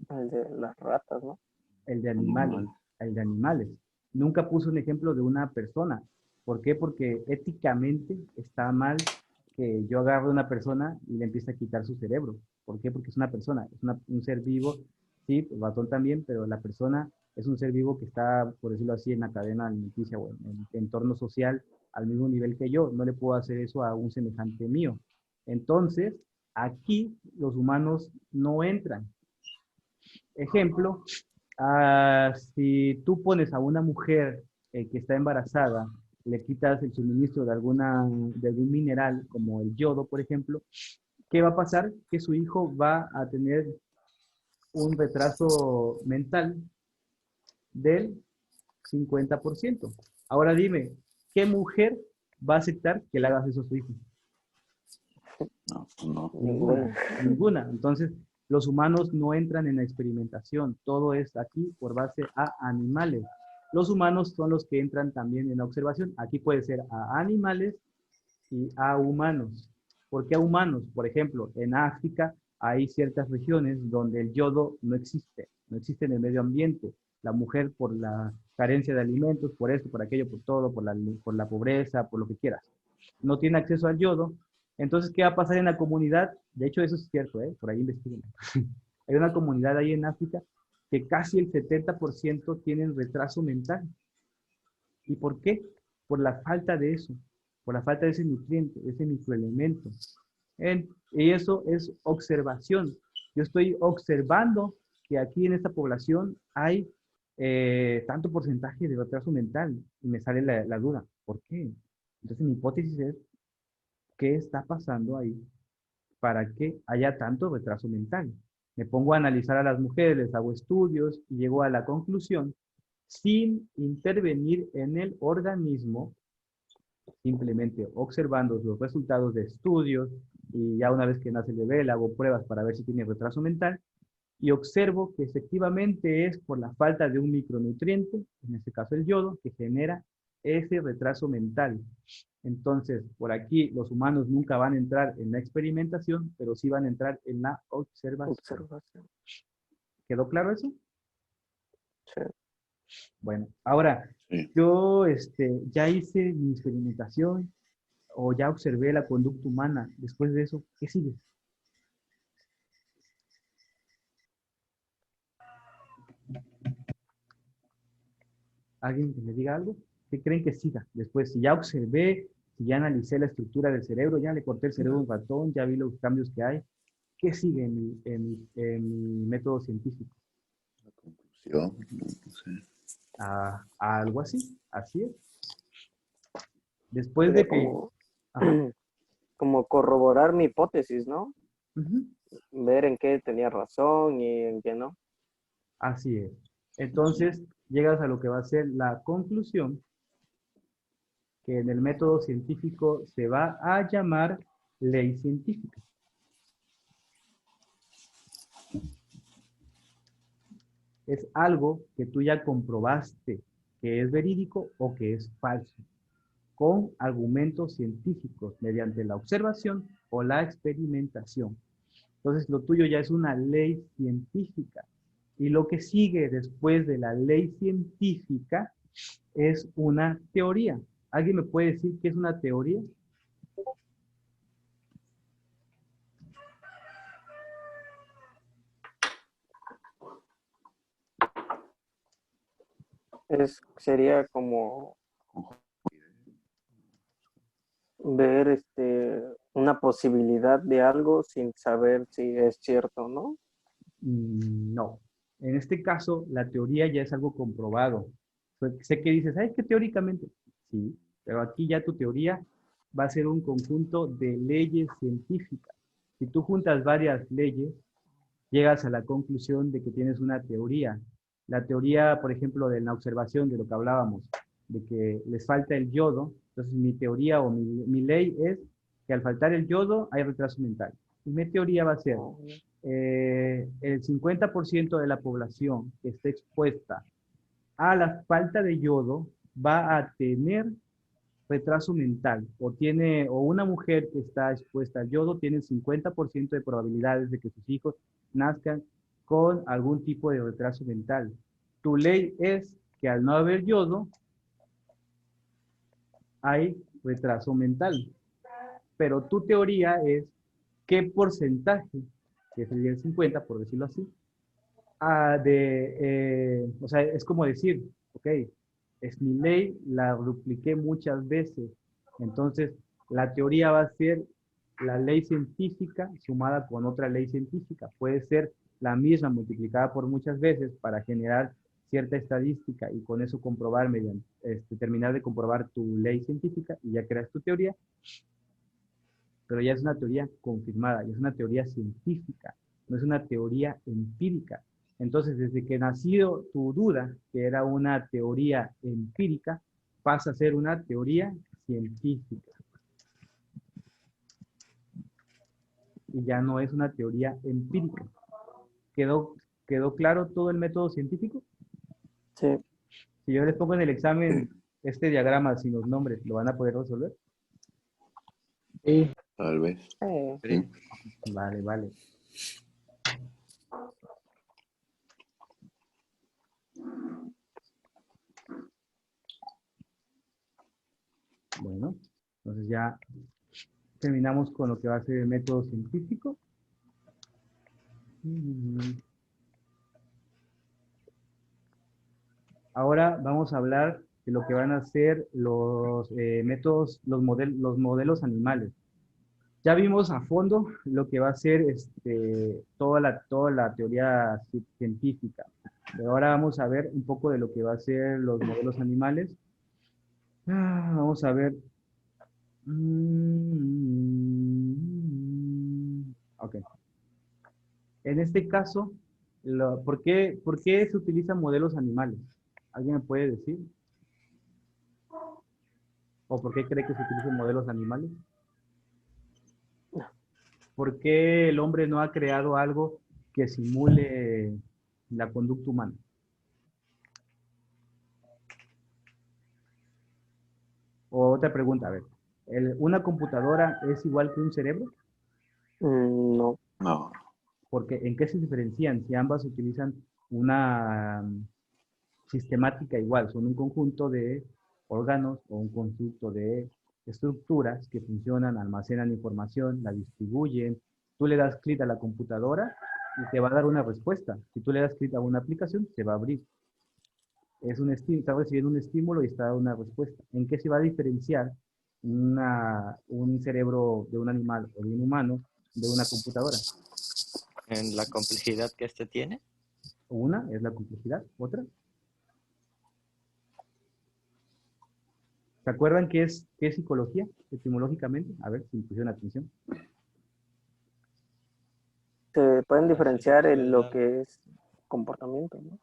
El de las ratas, ¿no? El de animales. Animal. El de animales. Nunca puse un ejemplo de una persona. ¿Por qué? Porque éticamente está mal que yo agarre a una persona y le empiece a quitar su cerebro. ¿Por qué? Porque es una persona, es un ser vivo, sí, el ratón también, pero la persona es un ser vivo que está, por decirlo así, en la cadena alimenticia o en el entorno social al mismo nivel que yo. No le puedo hacer eso a un semejante mío. Entonces, aquí los humanos no entran. Ejemplo, si tú pones a una mujer que está embarazada, le quitas el suministro de algún mineral, como el yodo, por ejemplo, ¿qué va a pasar? Que su hijo va a tener un retraso mental del 50%. Ahora dime, ¿qué mujer va a aceptar que le hagas eso a su hijo? No, no. Ninguna. Ninguna. Entonces, los humanos no entran en la experimentación. Todo es aquí por base a animales. Los humanos son los que entran también en la observación. Aquí puede ser a animales y a humanos. ¿Por qué a humanos? Por ejemplo, en África hay ciertas regiones donde el yodo no existe en el medio ambiente. La mujer por la carencia de alimentos, por esto, por aquello, por todo, por la pobreza, por lo que quieras, no tiene acceso al yodo. Entonces, ¿qué va a pasar en la comunidad? De hecho, eso es cierto, por ahí investiguen. Hay una comunidad ahí en África que casi el 70% tienen retraso mental. ¿Y por qué? Por la falta de eso, por la falta de ese nutriente, de ese microelemento. Y eso es observación. Yo estoy observando que aquí en esta población hay tanto porcentaje de retraso mental y me sale la duda. ¿Por qué? Entonces mi hipótesis es, ¿qué está pasando ahí para que haya tanto retraso mental? Me pongo a analizar a las mujeres, les hago estudios y llego a la conclusión, sin intervenir en el organismo, simplemente observando los resultados de estudios y ya una vez que nace el bebé le hago pruebas para ver si tiene retraso mental y observo que efectivamente es por la falta de un micronutriente, en este caso el yodo, que genera ese retraso mental. Entonces, por aquí los humanos nunca van a entrar en la experimentación, pero sí van a entrar en la observación. Observación. ¿Quedó claro eso? Sí. Bueno, ahora, Sí. yo ya hice mi experimentación o ya observé la conducta humana. Después de eso, ¿qué sigue? ¿Alguien que me diga algo? ¿Qué creen que siga? Después, si ya observé, si ya analicé la estructura del cerebro, ya le corté el cerebro a un ratón, ya vi los cambios que hay, ¿qué sigue en mi método científico? La conclusión, no sé. A algo así es. Después Sería de que... Ajá, como corroborar mi hipótesis, ¿no? ujú, Ver en qué tenía razón y en qué no. así es. Entonces, llegas a lo que va a ser la conclusión, que en el método científico se va a llamar ley científica. Es algo que tú ya comprobaste que es verídico o que es falso, con argumentos científicos, mediante la observación o la experimentación. Entonces, lo tuyo ya es una ley científica. Y lo que sigue después de la ley científica es una teoría. ¿Alguien me puede decir qué es una teoría? Sería como ver una posibilidad de algo sin saber si es cierto o no. No. En este caso, la teoría ya es algo comprobado. Sé que dices, ay, que teóricamente. Sí, pero aquí ya tu teoría va a ser un conjunto de leyes científicas. Si tú juntas varias leyes, llegas a la conclusión de que tienes una teoría. La teoría, por ejemplo, de la observación de lo que hablábamos, de que les falta el yodo. Entonces, mi teoría o mi ley es que al faltar el yodo hay retraso mental. Y mi teoría va a ser, el 50% de la población que esté expuesta a la falta de yodo va a tener retraso mental, o una mujer que está expuesta al yodo tiene el 50% de probabilidades de que sus hijos nazcan con algún tipo de retraso mental. Tu ley es que al no haber yodo, hay retraso mental. Pero tu teoría es qué porcentaje, que sería el 50, por decirlo así, o sea, es como decir, ok, es mi ley, la dupliqué muchas veces. Entonces, la teoría va a ser la ley científica sumada con otra ley científica. Puede ser la misma multiplicada por muchas veces para generar cierta estadística y con eso comprobar mediante, terminar de comprobar tu ley científica y ya creas tu teoría, pero ya es una teoría confirmada, ya es una teoría científica, no es una teoría empírica. Entonces, desde que nació tu duda, que era una teoría empírica, pasa a ser una teoría científica. Y ya no es una teoría empírica. ¿Quedó claro todo el método científico? Sí. Si yo les pongo en el examen este diagrama sin los nombres, ¿lo van a poder resolver? Sí, Tal vez. Sí. Sí. Vale, vale. Bueno, entonces ya terminamos con lo que va a ser el método científico. Ahora vamos a hablar de lo que van a ser los métodos, los modelos animales. Ya vimos a fondo lo que va a ser toda la teoría científica. Pero ahora vamos a ver un poco de lo que va a ser los modelos animales. Vamos a ver. Ok. En este caso, ¿por qué se utilizan modelos animales? ¿Alguien me puede decir? ¿O por qué cree que se utilizan modelos animales? ¿Por qué el hombre no ha creado algo que simule la conducta humana? O otra pregunta, a ver. ¿Una computadora es igual que un cerebro? No. No. Porque ¿en qué se diferencian si ambas utilizan una sistemática igual? Son un conjunto de órganos o un conjunto de estructuras que funcionan, almacenan información, la distribuyen. Tú le das clic a la computadora y te va a dar una respuesta. Si tú le das clic a una aplicación, se va a abrir. Es un estímulo, está recibiendo un estímulo y está dando una respuesta. ¿En qué se va a diferenciar un cerebro de un animal o de un humano de una computadora? En la complejidad que este tiene. Una es la complejidad, otra. ¿Se acuerdan qué es psicología etimológicamente? A ver si me pusieron atención. Se pueden diferenciar en lo que es comportamiento, ¿no?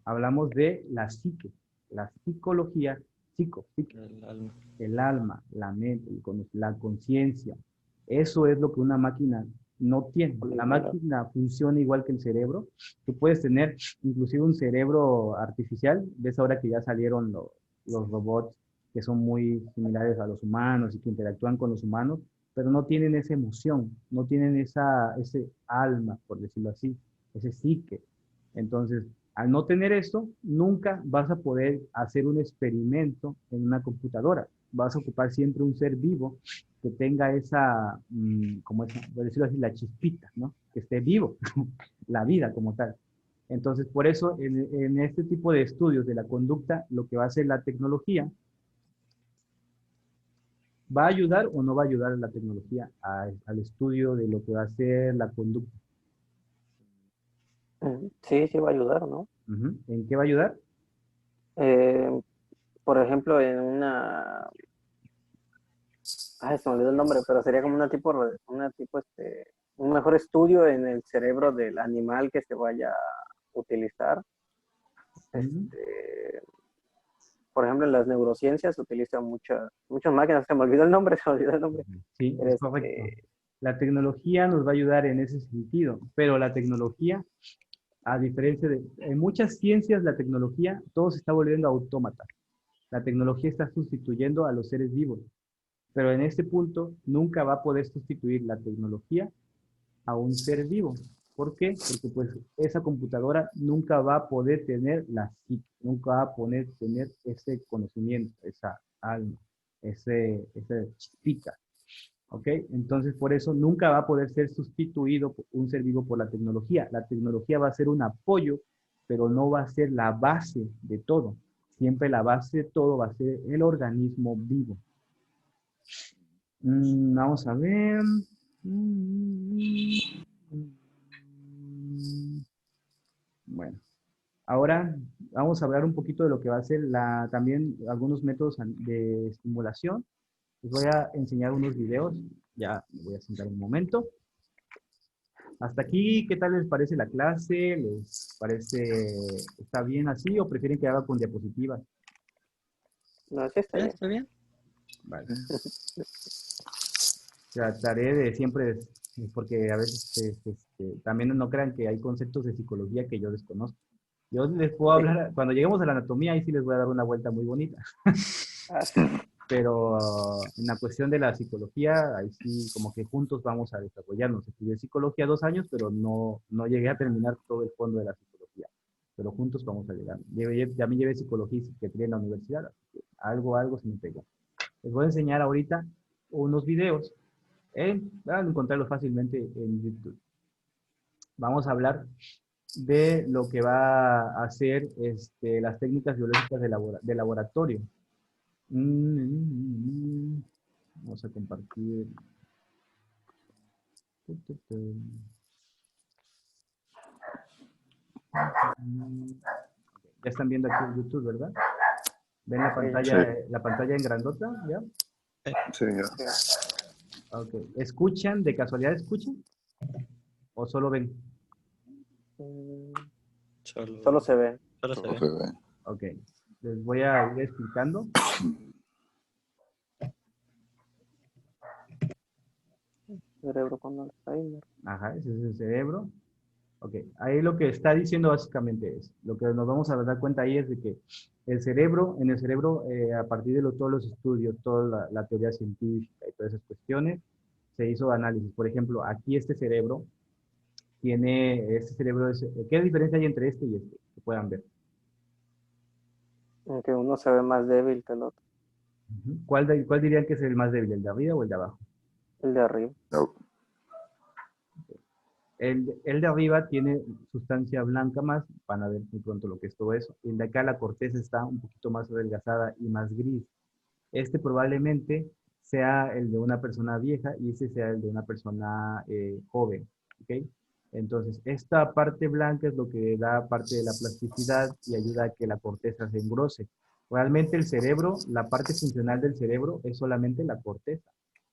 Hablamos de la psique, la psicología, psique, El alma. el alma, la mente, la conciencia. Eso es lo que una máquina no tiene. La máquina funciona igual que el cerebro. Tú puedes tener inclusive un cerebro artificial. Ves ahora que ya salieron los robots que son muy similares a los humanos y que interactúan con los humanos, pero no tienen esa emoción, no tienen ese alma, por decirlo así, ese psique. Entonces, al no tener esto, nunca vas a poder hacer un experimento en una computadora. Vas a ocupar siempre un ser vivo que tenga como esa, por decirlo así, la chispita, ¿no? Que esté vivo, la vida como tal. Entonces, por eso, en este tipo de estudios de la conducta, lo que va a hacer la tecnología, ¿va a ayudar o no va a ayudar la tecnología al estudio de lo que va a ser la conducta? Sí, sí va a ayudar, ¿no? ¿En qué va a ayudar? Por ejemplo, en se me olvidó el nombre, pero sería como un mejor estudio en el cerebro del animal que se vaya a utilizar. por ejemplo, en las neurociencias se utilizan muchas máquinas, se me olvidó el nombre, se me olvidó el nombre. Sí, Pero es correcto. La tecnología nos va a ayudar en ese sentido, pero la tecnología, a diferencia de en muchas ciencias, la tecnología, todo se está volviendo autómata. La tecnología está sustituyendo a los seres vivos, pero en este punto nunca va a poder sustituir la tecnología a un ser vivo. ¿Por qué? Porque pues esa computadora nunca va a poder tener la psique, nunca va a poder tener ese conocimiento, esa alma, esa chispita. ¿Ok? Entonces, por eso nunca va a poder ser sustituido un ser vivo por la tecnología. La tecnología va a ser un apoyo, pero no va a ser la base de todo. Siempre la base de todo va a ser el organismo vivo. Vamos a ver. Bueno, ahora vamos a hablar un poquito de lo que va a ser también algunos métodos de estimulación. Les voy a enseñar unos videos. Ya me voy a sentar un momento. Hasta aquí, ¿qué tal les parece la clase? ¿Les parece, está bien así o prefieren que haga con diapositivas? No, sí está bien. ¿Está bien? Vale. Trataré de siempre, porque a veces también no crean que hay conceptos de psicología que yo desconozco. Yo les puedo hablar, cuando lleguemos a la anatomía, ahí sí les voy a dar una vuelta muy bonita. Pero en la cuestión de la psicología, ahí sí, como que juntos vamos a desarrollarnos. Estudié psicología 2 años, pero no llegué a terminar todo el fondo de la psicología. Pero juntos vamos a llegar. También llevé psicología y psiquiatría en la universidad, así que algo se me pegó. Les voy a enseñar ahorita unos videos. Van a encontrarlos fácilmente en YouTube. Vamos a hablar de lo que va a hacer las técnicas biológicas de laboratorio. Vamos a compartir. Ya están viendo aquí en YouTube, ¿verdad? ¿Ven la pantalla en grandota? ¿Ya? Sí, ya. Ok. ¿Escuchan? ¿De casualidad escuchan? ¿O solo ven? Solo se ve. Solo Solo se se ve. ve. Ok. Les voy a ir explicando. Cerebro con Alzheimer. Ajá, ese es el cerebro. Ok, ahí lo que está diciendo básicamente es, lo que nos vamos a dar cuenta ahí es de que en el cerebro, a partir de todos los estudios, toda la teoría científica y todas esas cuestiones, se hizo análisis. Por ejemplo, aquí este cerebro, ¿qué diferencia hay entre este y este? Que puedan ver. En que uno se ve más débil que el otro. ¿Cuál dirían que es el más débil, el de arriba o el de abajo? El de arriba. No. El de arriba tiene sustancia blanca más, van a ver muy pronto lo que es todo eso. El de acá, la corteza está un poquito más adelgazada y más gris. Este probablemente sea el de una persona vieja y ese sea el de una persona joven. ¿Ok? Entonces, esta parte blanca es lo que da parte de la plasticidad y ayuda a que la corteza se engrose. Realmente el cerebro, la parte funcional del cerebro es solamente la corteza.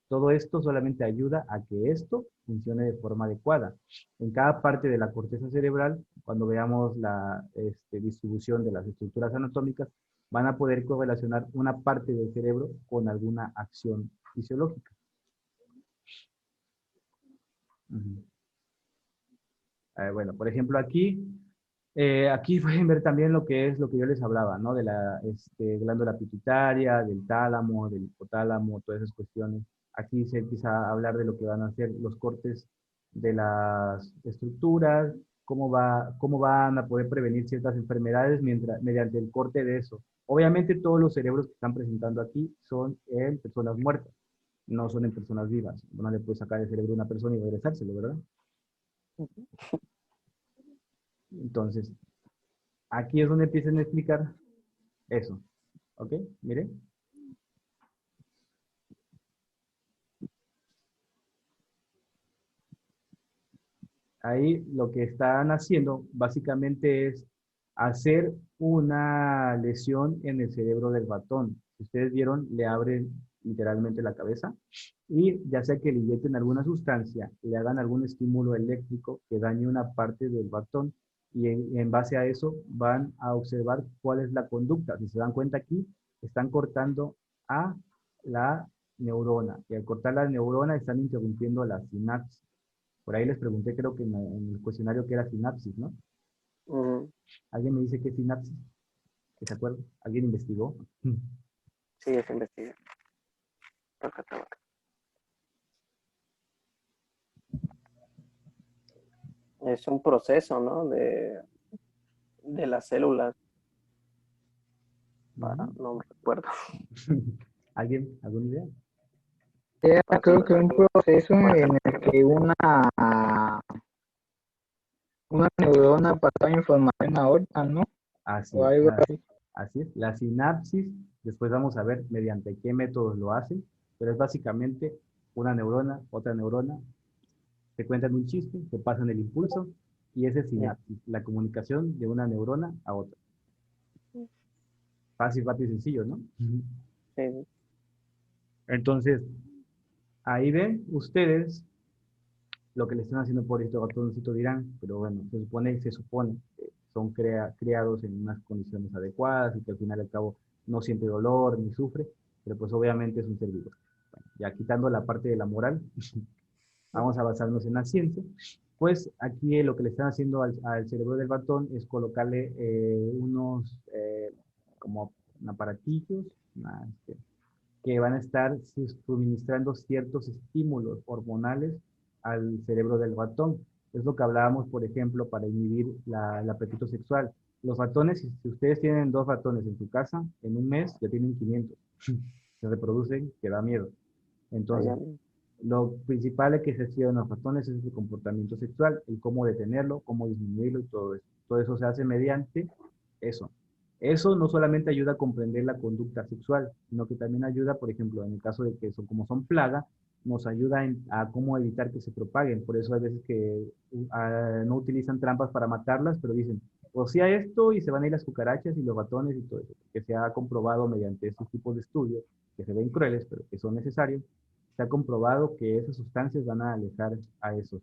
Todo esto solamente ayuda a que esto funcione de forma adecuada. En cada parte de la corteza cerebral, cuando veamos la distribución de las estructuras anatómicas, van a poder correlacionar una parte del cerebro con alguna acción fisiológica. Bueno, por ejemplo, aquí pueden ver también lo que es lo que yo les hablaba, ¿no? De la glándula pituitaria, del tálamo, del hipotálamo, todas esas cuestiones. Aquí se empieza a hablar de lo que van a ser los cortes de las estructuras, cómo van a poder prevenir ciertas enfermedades mediante el corte de eso. Obviamente todos los cerebros que están presentando aquí son en personas muertas, no son en personas vivas. No le puede sacar el cerebro a una persona y regresárselo, ¿verdad? Entonces, aquí es donde empiezan a explicar eso. ¿Ok? Miren. Ahí lo que están haciendo básicamente es hacer una lesión en el cerebro del ratón. Si ustedes vieron, le abren literalmente la cabeza y ya sea que le inyecten alguna sustancia, le hagan algún estímulo eléctrico que dañe una parte del ratón, y en base a eso van a observar cuál es la conducta. Si se dan cuenta aquí, están cortando a la neurona, y al cortar la neurona están interrumpiendo la sinapsis. Por ahí les pregunté, creo que en el cuestionario, qué era sinapsis, ¿no? Ujú. ¿Alguien me dice qué es sinapsis? ¿Que se acuerda? ¿Alguien investigó? Sí, es investigar. Toca, toca. Es un proceso, ¿no? De las células. No me recuerdo. ¿Alguien? ¿Alguna idea? Creo que un proceso en el que una neurona pasa información a otra, ¿no? Así O es, algo así. así es. La sinapsis, después vamos a ver mediante qué métodos lo hacen, pero es básicamente una neurona, otra neurona, se cuentan un chiste, se pasan el impulso, y ese es sinapsis, la comunicación de una neurona a otra. Fácil, rápido y sencillo, ¿no? Sí. Entonces, ahí ven ustedes lo que le están haciendo por este ratoncito, dirán, pero bueno, se supone que son criados en unas condiciones adecuadas y que al final y al cabo no siente dolor ni sufre, pero pues obviamente es un ser vivo. Bueno, ya quitando la parte de la moral, vamos a basarnos en la ciencia. Pues aquí lo que le están haciendo al cerebro del ratón es colocarle unos como aparatillos, que van a estar suministrando ciertos estímulos hormonales al cerebro del ratón. Es lo que hablábamos, por ejemplo, para inhibir el apetito sexual. Los ratones, si ustedes tienen 2 ratones en su casa, en un mes ya tienen 500. Se reproducen, que da miedo. Entonces, Allá. lo principal que se estudia en los ratones es el comportamiento sexual, el cómo detenerlo, cómo disminuirlo y todo eso. Todo eso se hace mediante eso. Eso no solamente ayuda a comprender la conducta sexual, sino que también ayuda, por ejemplo, en el caso de que son, como son plaga, nos ayuda a cómo evitar que se propaguen. Por eso hay veces que no utilizan trampas para matarlas, pero dicen, o sea esto y se van a ir las cucarachas y los ratones y todo eso, que se ha comprobado mediante estos tipos de estudios, que se ven crueles, pero que son necesarios, se ha comprobado que esas sustancias van a alejar a esos.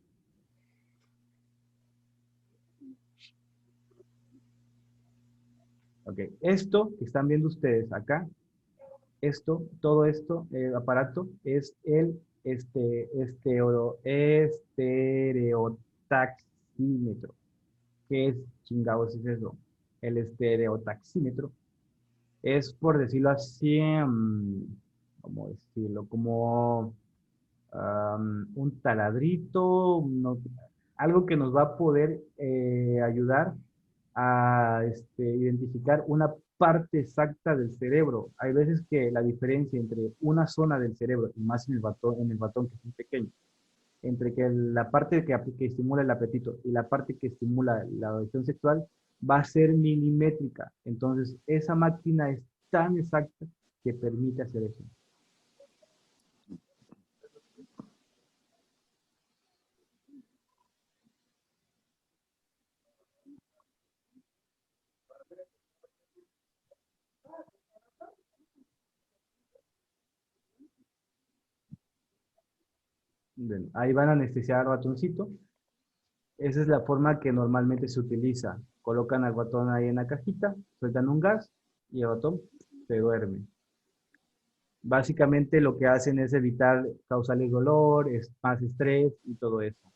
Ok, esto que están viendo ustedes acá, todo esto, aparato, es el estereotaxímetro. ¿Qué es, chingados, es eso? El estereotaxímetro es, por decirlo así, ¿cómo decirlo? Como un taladrito, algo que nos va a poder ayudar a identificar una parte exacta del cerebro. Hay veces que la diferencia entre una zona del cerebro, y más en el batón que es muy pequeño, entre que la parte que estimula el apetito y la parte que estimula la audición sexual va a ser milimétrica. Entonces, esa máquina es tan exacta que permite hacer eso. Bueno, ahí van a anestesiar al ratoncito. Esa es la forma que normalmente se utiliza. Colocan al ratón ahí en la cajita, sueltan un gas y el ratón se duerme. Básicamente lo que hacen es evitar causarles dolor, más estrés y todo eso.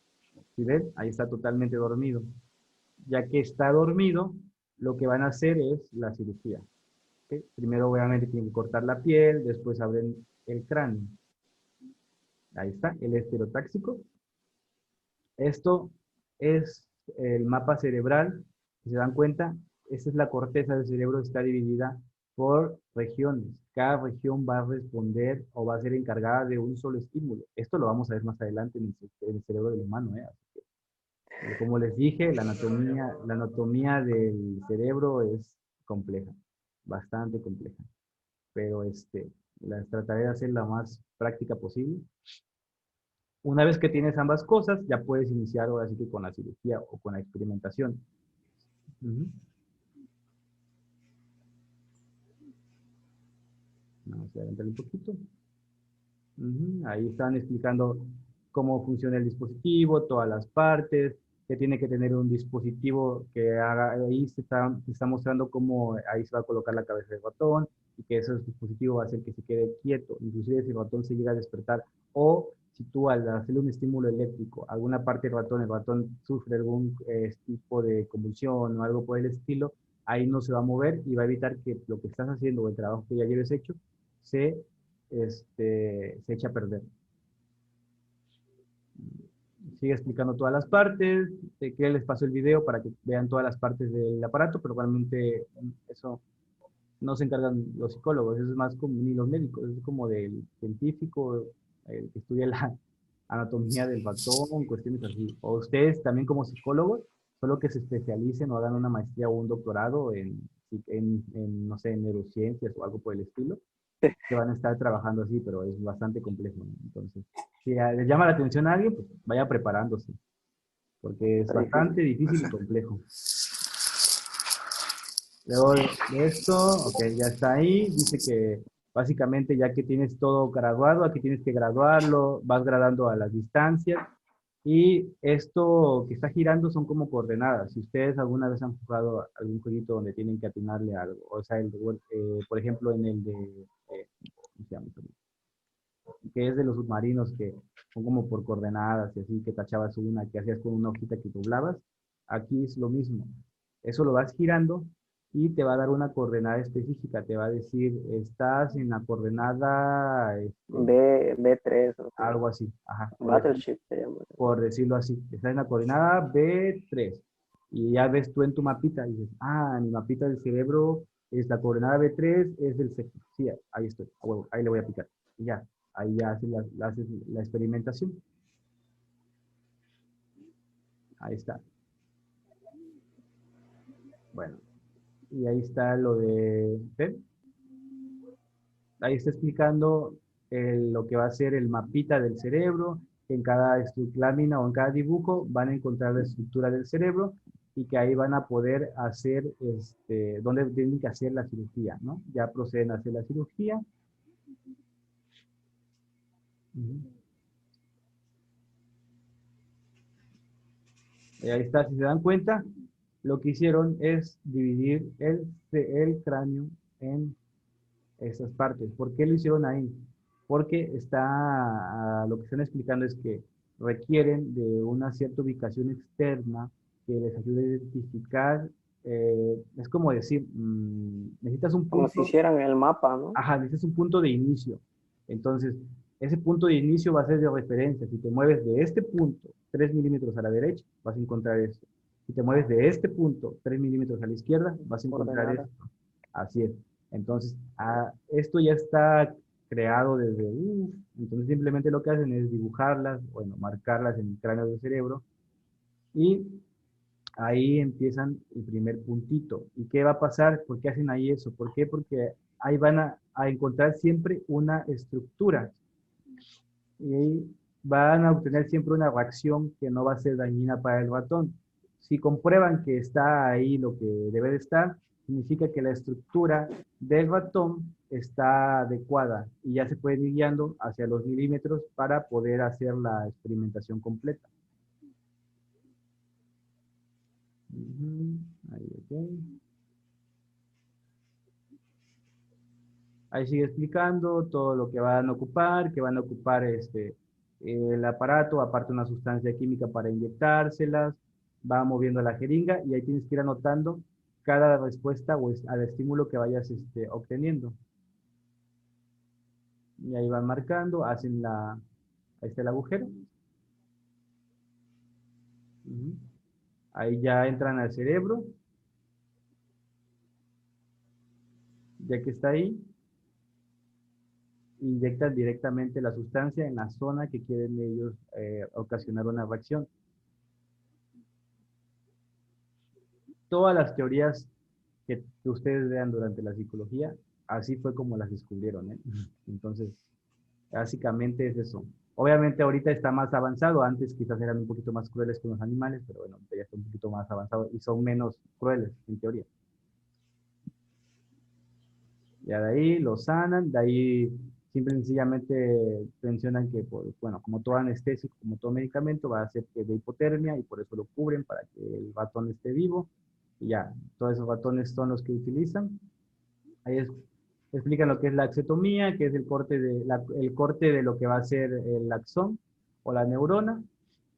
¿Sí ven? Ahí está totalmente dormido. Ya que está dormido, lo que van a hacer es la cirugía. ¿Ok? Primero obviamente tienen que cortar la piel, después abren el cráneo. Ahí está, el estereotáxico. Esto es el mapa cerebral. Si se dan cuenta, esta es la corteza del cerebro, está dividida por regiones. Cada región va a responder o va a ser encargada de un solo estímulo. Esto lo vamos a ver más adelante en el cerebro del humano. Así que, como les dije, la anatomía del cerebro es compleja, bastante compleja. Pero la trataré de hacer la más práctica posible. Una vez que tienes ambas cosas, ya puedes iniciar ahora sí que con la cirugía o con la experimentación. Vamos a adelantar un poquito. Ahí están explicando cómo funciona el dispositivo, todas las partes, que tiene que tener un dispositivo que haga, ahí se está mostrando cómo ahí se va a colocar la cabeza del ratón y que ese dispositivo va a hacer que se quede quieto, inclusive si el ratón se llega a despertar o si tú al hacerle un estímulo eléctrico, alguna parte del ratón, el ratón sufre algún tipo de convulsión o algo por el estilo, ahí no se va a mover y va a evitar que lo que estás haciendo o el trabajo que ya lleves hecho se, se eche a perder. Sigue explicando todas las partes, que les paso el video para que vean todas las partes del aparato, pero realmente eso no se encargan los psicólogos, eso es más como ni los médicos, es como del científico, el que estudia la anatomía del ratón, cuestiones así. O ustedes también como psicólogos, solo que se especialicen o hagan una maestría o un doctorado en no sé, en neurociencias o algo por el estilo, que van a estar trabajando así, pero es bastante complejo, ¿no? Entonces, si les llama la atención a alguien, pues vaya preparándose, porque es Está bastante difícil. difícil y complejo. Luego de esto, ok, ya está ahí, dice que básicamente ya que tienes todo graduado, aquí tienes que graduarlo, vas gradando a las distancias, y esto que está girando son como coordenadas. Si ustedes alguna vez han jugado algún jueguito donde tienen que atinarle algo, o sea, por ejemplo, en el de, ¿cómo se llama? Que es de los submarinos que son como por coordenadas y así, que tachabas una, que hacías con una hojita que doblabas. Aquí es lo mismo. Eso lo vas girando y te va a dar una coordenada específica. Te va a decir, estás en la coordenada, B3, o sea, algo así. Ajá, Battleship se llama. por decirlo así. Estás en la coordenada B3. Y ya ves tú en tu mapita y dices, ah, mi mapita del cerebro es la coordenada B3, es el sexto. Sí, ahí estoy, a huevo, ahí le voy a picar. Y ya, ahí ya haces la experimentación. Ahí está. Bueno, y ahí está lo de, ¿ven? Ahí está explicando lo que va a ser el mapita del cerebro. En cada lámina o en cada dibujo van a encontrar la estructura del cerebro y que ahí van a poder hacer, donde tienen que hacer la cirugía, ¿no? Ya proceden a hacer la cirugía. Y ahí está, si se dan cuenta, lo que hicieron es dividir el cráneo en esas partes. ¿Por qué lo hicieron ahí? Porque lo que están explicando es que requieren de una cierta ubicación externa que les ayude a identificar, es como decir, necesitas un Como si punto, hicieran el mapa, ¿no? ajá, necesitas un punto de inicio. Entonces, ese punto de inicio va a ser de referencia. Si te mueves de este punto 3 milímetros a la derecha, vas a encontrar esto. Si te mueves de este punto 3 milímetros a la izquierda, vas a encontrar Coordenada. esto. Así es. Entonces, esto ya está creado desde, entonces simplemente lo que hacen es dibujarlas, bueno, marcarlas en el cráneo del cerebro y ahí empiezan el primer puntito. ¿Y qué va a pasar? ¿Por qué hacen ahí eso? ¿Por qué? Porque ahí van a encontrar siempre una estructura y ahí van a obtener siempre una reacción que no va a ser dañina para el ratón. Si comprueban que está ahí lo que debe de estar, significa que la estructura del ratón está adecuada y ya se puede ir guiando hacia los milímetros para poder hacer la experimentación completa. Ahí, okay. Ahí sigue explicando todo lo que van a ocupar, que van a ocupar el aparato, aparte una sustancia química para inyectárselas, va moviendo la jeringa y ahí tienes que ir anotando cada respuesta o al estímulo que vayas obteniendo. Y ahí van marcando, hacen ahí está el agujero. Ahí ya entran al cerebro, ya que está ahí, inyectan directamente la sustancia en la zona que quieren ellos ocasionar una reacción. Todas las teorías que ustedes vean durante la psicología, así fue como las descubrieron, ¿eh? Entonces, básicamente es eso. Obviamente ahorita está más avanzado, antes quizás eran un poquito más crueles con los animales, pero bueno, ya está un poquito más avanzado y son menos crueles, en teoría. Ya de ahí lo sanan, de ahí simple y sencillamente mencionan que, pues, bueno, como todo anestésico, como todo medicamento, va a hacer que dé hipotermia y por eso lo cubren para que el ratón esté vivo. Y ya, todos esos ratones son los que utilizan. Ahí explican lo que es la axetomía, que es el corte de lo que va a ser el axón o la neurona.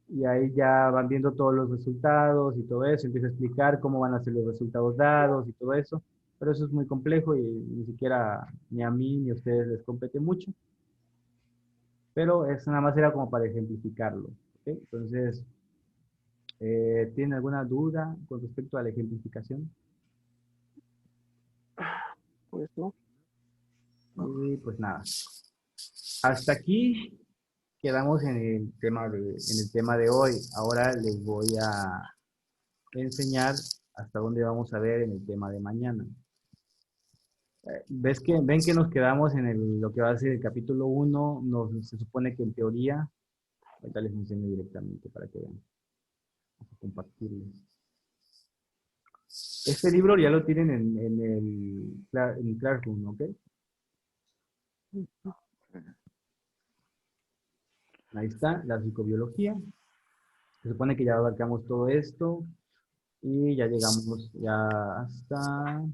Y ahí ya van viendo todos los resultados y todo eso. Empieza a explicar cómo van a ser los resultados dados y todo eso. Pero eso es muy complejo y ni siquiera ni a mí ni a ustedes les compete mucho. Pero eso nada más era como para ejemplificarlo. ¿Ok? Entonces, ¿tienen alguna duda con respecto a la ejemplificación? Pues no. Y pues nada. Hasta aquí quedamos en el tema de hoy. Ahora les voy a enseñar hasta dónde vamos a ver en el tema de mañana. Ven que nos quedamos en lo que va a ser el capítulo 1? Se supone que en teoría, ahorita les enseño directamente para que vean. Vamos a compartirles. Este libro ya lo tienen en Classroom, ¿ok? Ahí está, la psicobiología. Se supone que ya abarcamos todo esto y ya llegamos ya hasta...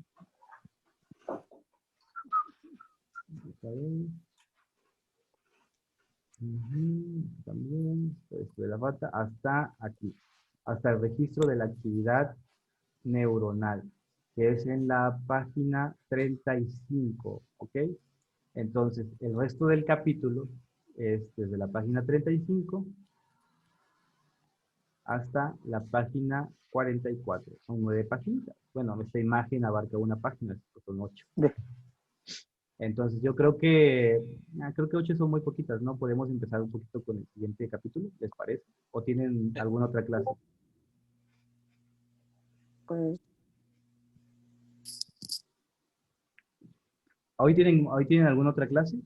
También, esto de la rata, hasta aquí, hasta el registro de la actividad neuronal, que es en la página 35, ¿ok? Entonces, el resto del capítulo es desde la página 35 hasta la página 44. Son 9 páginas. Bueno, esta imagen abarca una página, son 8. Entonces, yo creo que 8 son muy poquitas, ¿no? Podemos empezar un poquito con el siguiente capítulo, ¿les parece? ¿O tienen alguna otra clase? Pues, ¿Hoy tienen alguna otra clase?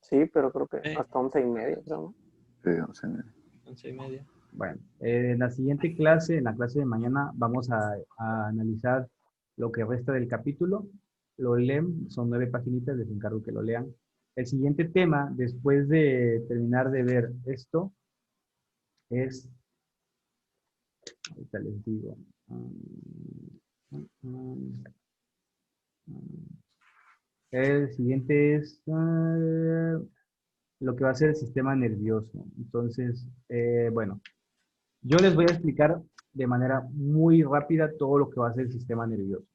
sí, pero creo que hasta 11:30, creo, ¿no? Sí, 11:30. 11:30. Bueno, en la siguiente clase, en la clase de mañana, vamos a analizar lo que resta del capítulo. Lo leen, son 9 paginitas, les encargo que lo lean. El siguiente tema, después de terminar de ver esto, es, ahorita les digo, el siguiente es lo que va a ser el sistema nervioso. Entonces, bueno, yo les voy a explicar de manera muy rápida todo lo que va a ser el sistema nervioso.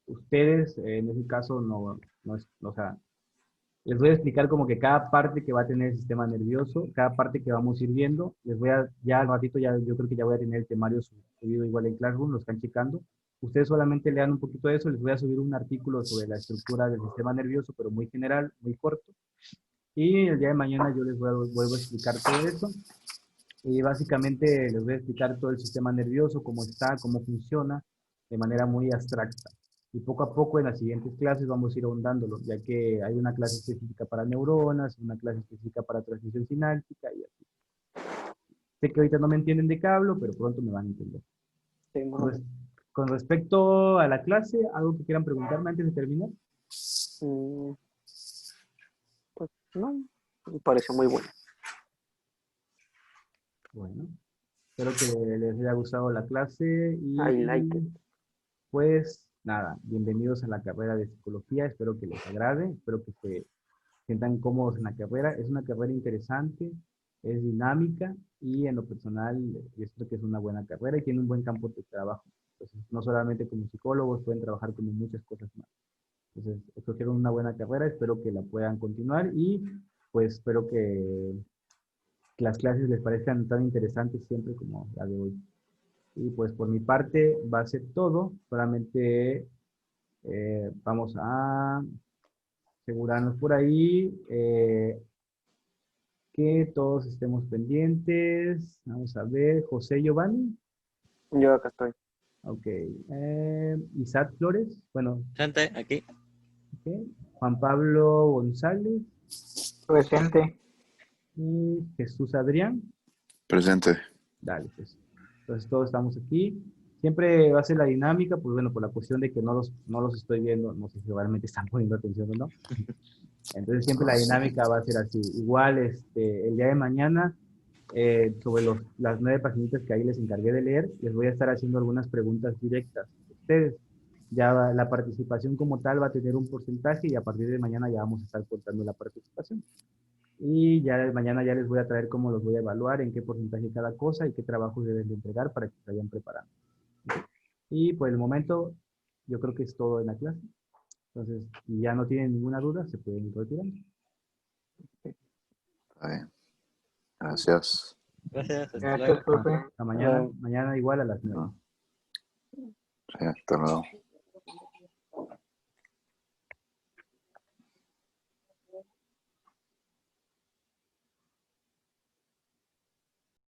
Ustedes, en ese caso, o sea, les voy a explicar como que cada parte que va a tener el sistema nervioso, cada parte que vamos a ir viendo, ya al ratito, yo creo que ya voy a tener el temario subido igual en Classroom, lo están checando. Ustedes solamente lean un poquito de eso, les voy a subir un artículo sobre la estructura del sistema nervioso, pero muy general, muy corto. Y el día de mañana yo les vuelvo a explicar todo eso. Y básicamente les voy a explicar todo el sistema nervioso, cómo está, cómo funciona, de manera muy abstracta. Y poco a poco en las siguientes clases vamos a ir ahondándolo, ya que hay una clase específica para neuronas, una clase específica para transmisión sináptica y así. Sé que ahorita no me entienden de qué hablo, pero pronto me van a entender. Sí, bueno. Con respecto a la clase, ¿algo que quieran preguntarme antes de terminar? Pues no, me pareció muy bueno. Bueno, espero que les haya gustado la clase y I like it. pues nada, bienvenidos a la carrera de psicología, espero que les agrade, espero que se sientan cómodos en la carrera. Es una carrera interesante, es dinámica y en lo personal yo creo que es una buena carrera y tiene un buen campo de trabajo. Entonces, no solamente como psicólogos, pueden trabajar como muchas cosas más. Entonces, escogieron una buena carrera, espero que la puedan continuar y pues espero que las clases les parezcan tan interesantes siempre como la de hoy. Y pues por mi parte va a ser todo, solamente vamos a asegurarnos por ahí que todos estemos pendientes. Vamos a ver, José Giovanni. Yo acá estoy. Ok. Isaac Flores. Bueno, Gente, aquí. ok. Juan Pablo González. Presente. Y Jesús Adrián. Presente. Dale, pues. Entonces todos estamos aquí. Siempre va a ser la dinámica, pues bueno, por la cuestión de que no los estoy viendo, no sé si realmente están poniendo atención o no. Entonces siempre la dinámica va a ser así. Igual el día de mañana, sobre las 9 paginitas que ahí les encargué de leer, les voy a estar haciendo algunas preguntas directas a ustedes. Ya la participación como tal va a tener un porcentaje y a partir de mañana ya vamos a estar contando la participación. Y ya mañana ya les voy a traer cómo los voy a evaluar, en qué porcentaje cada cosa y qué trabajos deben de entregar para que se vayan preparando. Y por el momento, yo creo que es todo en la clase. Entonces, si ya no tienen ninguna duda, se pueden ir retirando. Está bien. Gracias. Gracias, hasta Gracias, luego. profe. Hasta mañana, mañana igual a las 9. Sí, hasta luego.